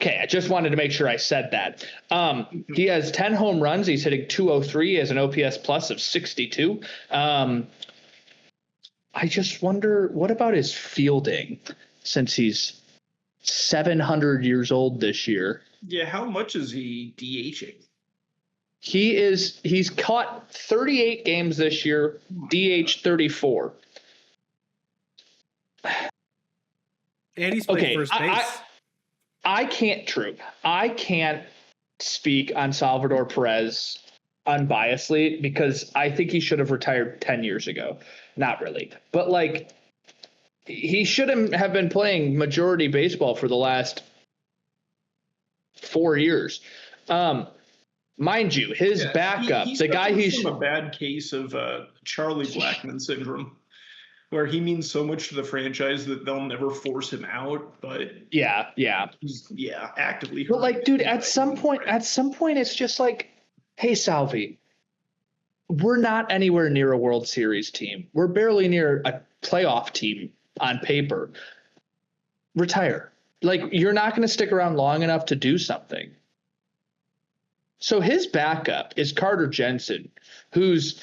Okay, I just wanted to make sure I said that. He has 10 home runs. He's hitting .203. He has an OPS plus of 62. I just wonder, what about his fielding since he's 700 years old this year? Yeah, how much is he DHing? He's caught 38 games this year, DH 34. And he's played first base. I can't speak on Salvador Perez unbiasedly because I think he should have retired 10 years ago. Not really. But like he shouldn't have been playing majority baseball for the last 4 years. Mind you, his backup, the guy he's from a bad case of Charlie Blackmon syndrome. where he means so much to the franchise that they'll never force him out. But yeah, he's actively. But like, dude, at some point, it's just like, hey, Salvi, we're not anywhere near a World Series team. We're barely near a playoff team on paper. Retire. Like, you're not going to stick around long enough to do something. So his backup is Carter Jensen, who's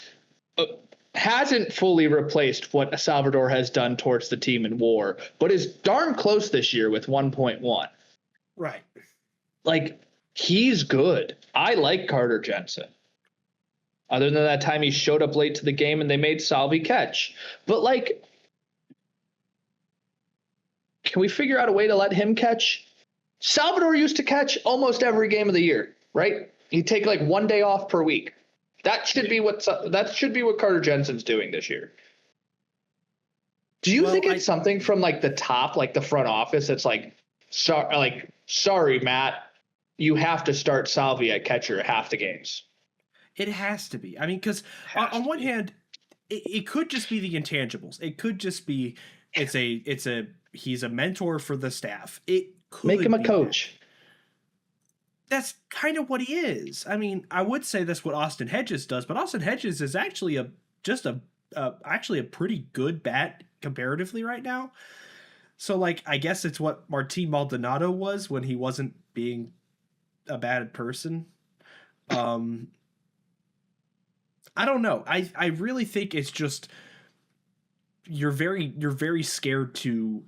hasn't fully replaced what Salvador has done towards the team in WAR, but is darn close this year with 1.1. Right. Like, he's good. I like Carter Jensen. Other than that time he showed up late to the game and they made Salvi catch. But, like, can we figure out a way to let him catch? Salvador used to catch almost every game of the year, right? He'd take like one day off per week. That should be what Carter Jensen's doing this year. Do you think it's something from like the top, like the front office? It's like, sorry, Matt, you have to start Salvi at catcher half the games. It has to be. I mean, because on one hand, it could just be the intangibles. It could just be he's a mentor for the staff. It could make him a coach. That's kind of what he is. I mean, I would say that's what Austin Hedges does, but Austin Hedges is actually a pretty good bat comparatively right now. So, like, I guess it's what Martin Maldonado was when he wasn't being a bad person. I don't know. I really think it's just you're very scared to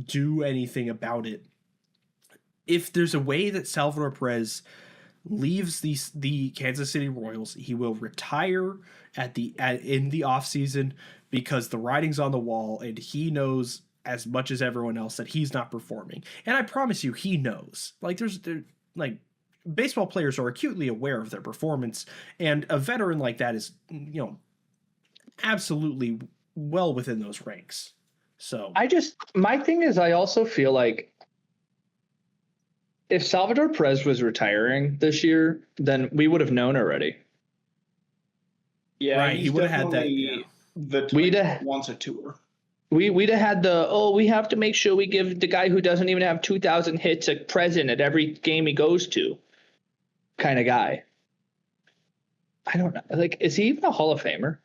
do anything about it. If there's a way that Salvador Perez leaves the Kansas City Royals, he will retire in the offseason because the writing's on the wall and he knows as much as everyone else that he's not performing. And I promise you, he knows. Like, baseball players are acutely aware of their performance, and a veteran like that is, absolutely well within those ranks. So my thing is, I also feel like if Salvador Perez was retiring this year, then we would have known already. Yeah, right. He would have had that. Yeah. The wants a tour. We'd have had we have to make sure we give the guy who doesn't even have 2,000 hits a present at every game he goes to kind of guy. I don't know. Like, is he even a Hall of Famer?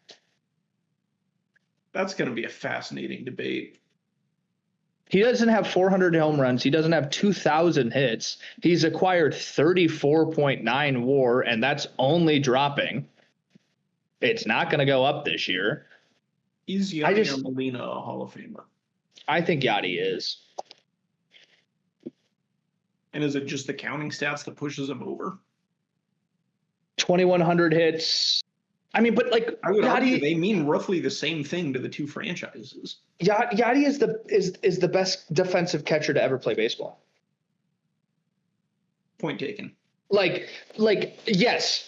That's going to be a fascinating debate. He doesn't have 400 home runs. He doesn't have 2,000 hits. He's acquired 34.9 WAR, and that's only dropping. It's not going to go up this year. Is Yadi or Molina a Hall of Famer? I think Yadi is. And is it just the counting stats that pushes him over? 2,100 hits. I mean, but like, I would argue they mean roughly the same thing to the two franchises. Yadi is the best defensive catcher to ever play baseball. Point taken. Like yes.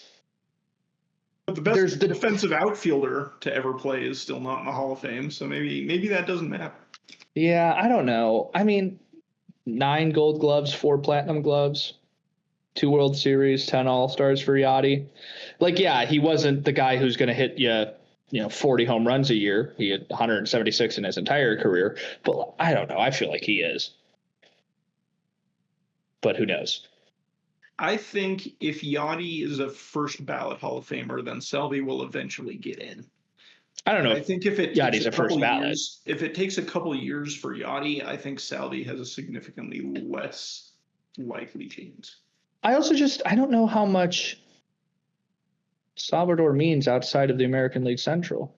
But the best defensive outfielder to ever play is still not in the Hall of Fame, so maybe that doesn't matter. Yeah, I don't know. I mean, 9 Gold Gloves, 4 Platinum Gloves, 2 World Series, 10 All-Stars for Yadi. Like, yeah, he wasn't the guy who's going to hit you 40 home runs a year. He had 176 in his entire career. But I don't know. I feel like he is. But who knows? I think if Yadi is a first ballot Hall of Famer, then Salvi will eventually get in. I don't know. I think if it Yadi's a first ballot. If it takes a couple years for Yadi, I think Salvi has a significantly less likely chance. I don't know how much Salvador means outside of the American League Central.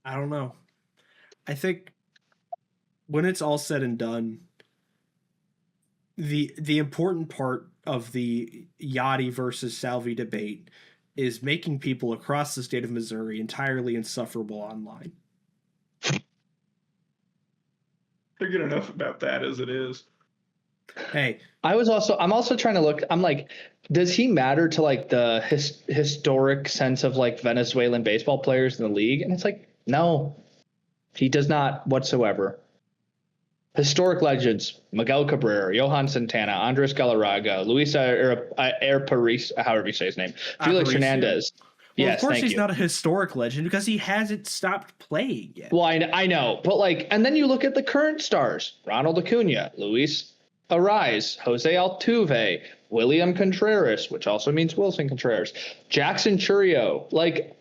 I don't know. I think when it's all said and done, the important part of the Yadi versus Salvi debate is making people across the state of Missouri entirely insufferable online. They're good enough about that as it is. Hey, I'm also trying to look. I'm like, does he matter to like the historic sense of like Venezuelan baseball players in the league? And it's like, no, he does not whatsoever. Historic legends: Miguel Cabrera, Johan Santana, Andres Galarraga, Luis Airparis, however you say his name, Felix Aparicio? Hernandez. Well, Yes, of course thank he's you. not a historic legend because he hasn't stopped playing yet. Well, I know, but like, and then you look at the current stars: Ronald Acuna, Luis Ariz, Jose Altuve, William Contreras, which also means Wilson Contreras, Jackson Chourio. Like,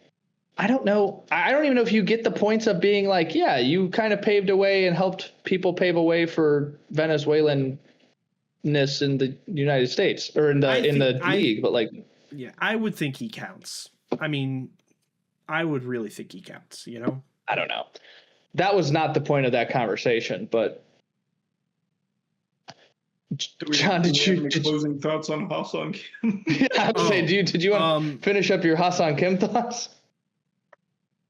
I don't know. I don't even know if you get the points of being like, yeah, you kind of paved a way and helped people pave a way for Venezuelanness in the United States or in the league. But like, yeah, I would think he counts. I mean, I would really think he counts. You know, I don't know. That was not the point of that conversation, but. John, did you closing thoughts on Ha-Seong Kim? Yeah, I was saying, did you want to finish up your Ha-Seong Kim thoughts?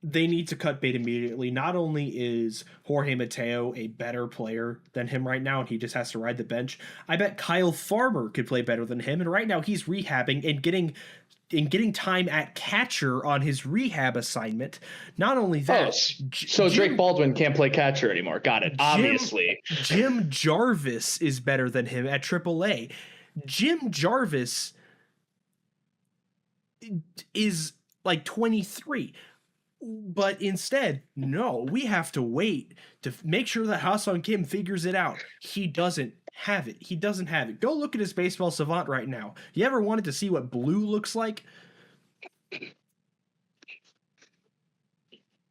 They need to cut bait immediately. Not only is Jorge Mateo a better player than him right now, and he just has to ride the bench, I bet Kyle Farmer could play better than him. And right now he's rehabbing and getting time at catcher on his rehab assignment. Not only that, so Drake Baldwin can't play catcher anymore. Got it. Obviously, Jim Jarvis is better than him at AAA. Jim Jarvis is like 23. But instead, no, we have to wait to make sure that Ha-Seong Kim figures it out. He doesn't have it. He doesn't have it. Go look at his baseball savant right now. You ever wanted to see what blue looks like?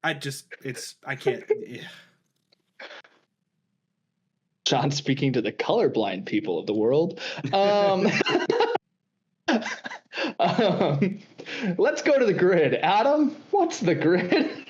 I can't. John speaking to the colorblind people of the world. Let's go to the grid. Adam, what's the grid?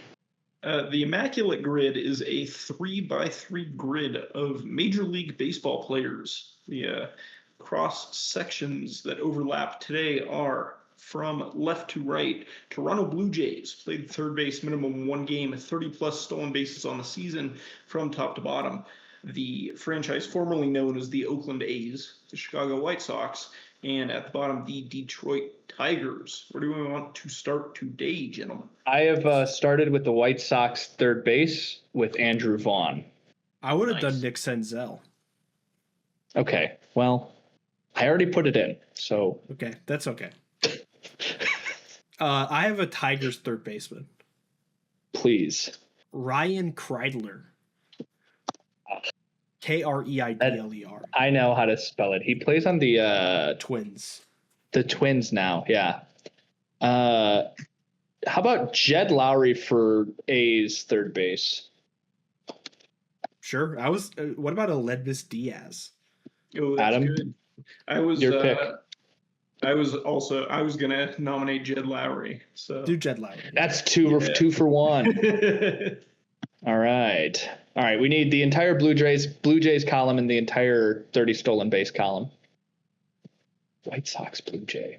The Immaculate Grid is a 3x3 grid of Major League Baseball players. The cross sections that overlap today are from left to right. Toronto Blue Jays played third base minimum one game, 30-plus stolen bases on the season from top to bottom. The franchise formerly known as the Oakland A's, the Chicago White Sox, and at the bottom, the Detroit Tigers. Where do we want to start today, gentlemen? I have started with the White Sox third base with Andrew Vaughn. I would have done Nick Senzel. Okay, well, I already put it in, so. Okay, that's okay. I have a Tigers third baseman. Please. Ryan Kreidler. Kreidler. I know how to spell it. He plays on the Twins. The Twins now, yeah. How about Jed Lowry for A's third base? Sure. What about Aledmys Diaz? Oh, that's Adam, good. your pick. I was gonna nominate Jed Lowry. So do Jed Lowry. That's two for one. All right. We need the entire Blue Jays column and the entire 30 stolen base column. White Sox Blue Jay.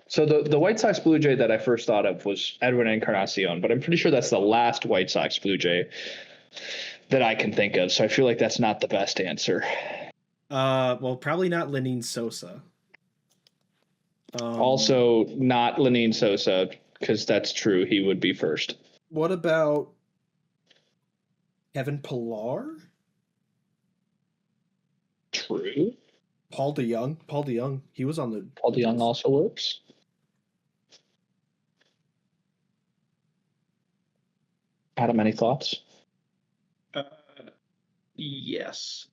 So the White Sox Blue Jay that I first thought of was Edwin Encarnacion, but I'm pretty sure that's the last White Sox Blue Jay that I can think of. So I feel like that's not the best answer. Well, probably not Lenyn Sosa. Also not Lenyn Sosa, because that's true. He would be first. What about Kevin Pillar? True. Paul DeYoung. He was on the. Paul DeYoung also works. Adam, any thoughts? Yes.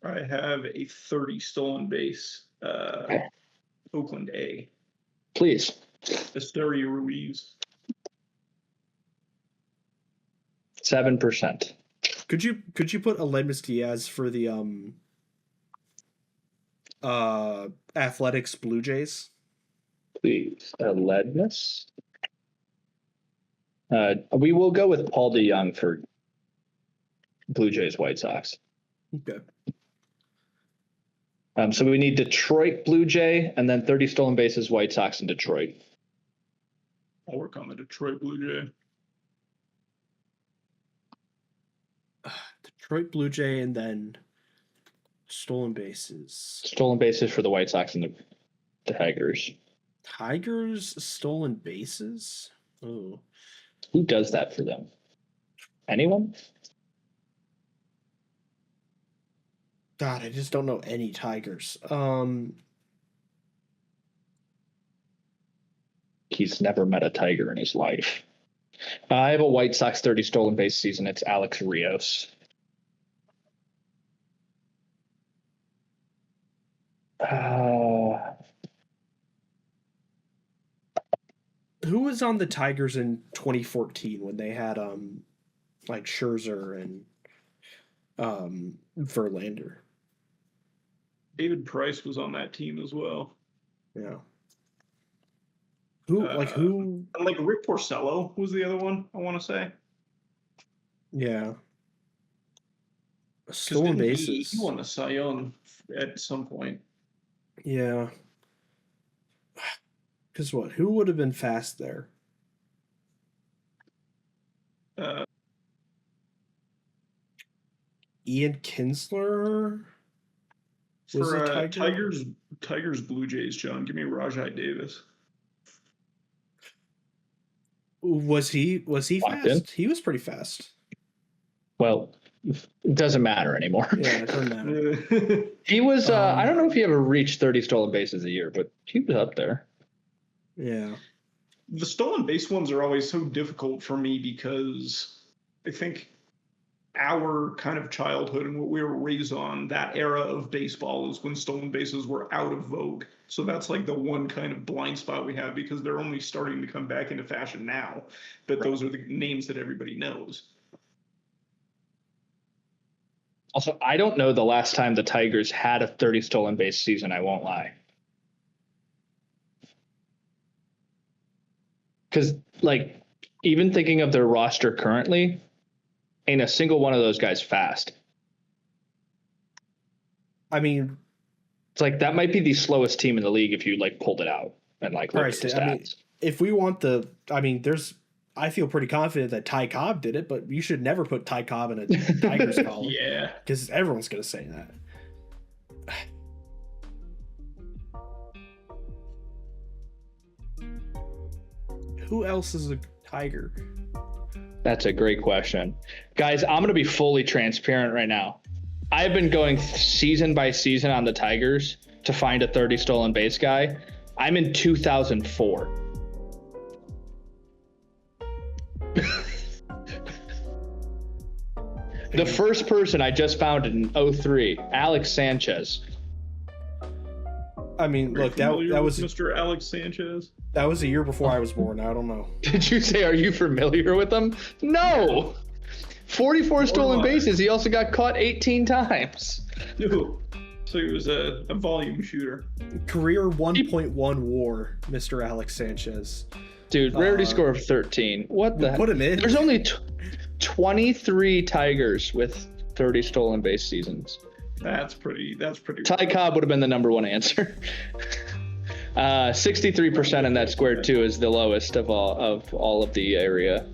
I have a 30 stolen base. Okay. Oakland A. Please. Asterio Ruiz. 7%. Could you put Aledmys Diaz for the Athletics Blue Jays? Please. Aledmys. We will go with Paul DeYoung for Blue Jays White Sox. Okay. So we need Detroit Blue Jay and then 30 stolen bases White Sox in Detroit. I'll work on the Detroit Blue Jay. Detroit Blue Jay and then stolen bases. Stolen bases for the White Sox and the Tigers. Tigers stolen bases? Oh. Who does that for them? Anyone? God, I just don't know any Tigers. He's never met a Tiger in his life. I have a White Sox 30 stolen base season. It's Alex Rios. Who was on the Tigers in 2014 when they had like Scherzer and Verlander? David Price was on that team as well. Yeah. Who like Rick Porcello was the other one, I want to say. Yeah. Stolen bases. He won a Cy Young at some point. Yeah. Because what? Who would have been fast there? Ian Kinsler? For Tigers Blue Jays, John, give me Rajai Davis. Was he fast? He was pretty fast. Well, it doesn't matter anymore. Yeah, it doesn't matter. He was I don't know if he ever reached 30 stolen bases a year, but he was up there. Yeah. The stolen base ones are always so difficult for me because I think our kind of childhood and what we were raised on, that era of baseball is when stolen bases were out of vogue. So that's like the one kind of blind spot we have because they're only starting to come back into fashion now. But those are the names that everybody knows. Also, I don't know the last time the Tigers had a 30 stolen base season, I won't lie. Because, like, even thinking of their roster currently, ain't a single one of those guys fast. I mean, it's like that might be the slowest team in the league if you like pulled it out and like looked at the stats. I mean, if we want I feel pretty confident that Ty Cobb did it, but you should never put Ty Cobb in a Tigers column. Yeah, because everyone's gonna say that. Who else is a Tiger? That's a great question. Guys, I'm going to be fully transparent right now. I've been going season by season on the Tigers to find a 30 stolen base guy. I'm in 2004. The first person I just found in 03, Alex Sanchez. I mean, look, that was Mr. Alex Sanchez. That was a year before I was born. I don't know. Did you say, are you familiar with him? No. 44 stolen bases. He also got caught 18 times. Ooh. So he was a volume shooter. Career 1.1 WAR, Mr. Alex Sanchez. Dude, rarity score of 13. What the? Put him in. There's only 23 Tigers with 30 stolen base seasons. That's pretty. Ty Cobb would have been the number one answer. 63% in that square two is the lowest of all of the area.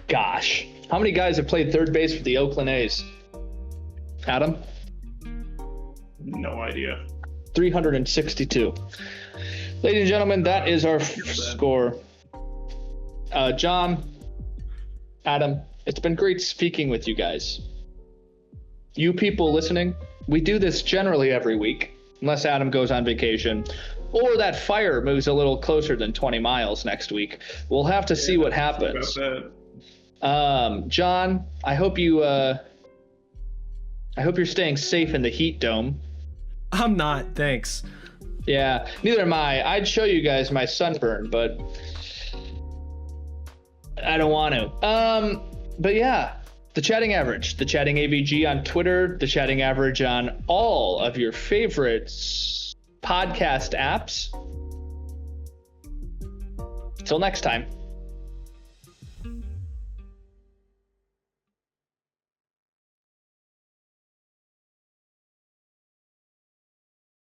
Gosh, how many guys have played third base for the Oakland A's? Adam? No idea. 362. Ladies and gentlemen, that is our score. John, Adam, it's been great speaking with you guys. You people listening, we do this generally every week, unless Adam goes on vacation or that fire moves a little closer than 20 miles next week. We'll have to see what happens. John, I hope you're staying safe in the heat dome. I'm not, thanks. Yeah, neither am I. I'd show you guys my sunburn, but I don't want to. But yeah, the Chatting Average, the Chatting AVG on Twitter, the Chatting Average on all of your favorite podcast apps. Till next time.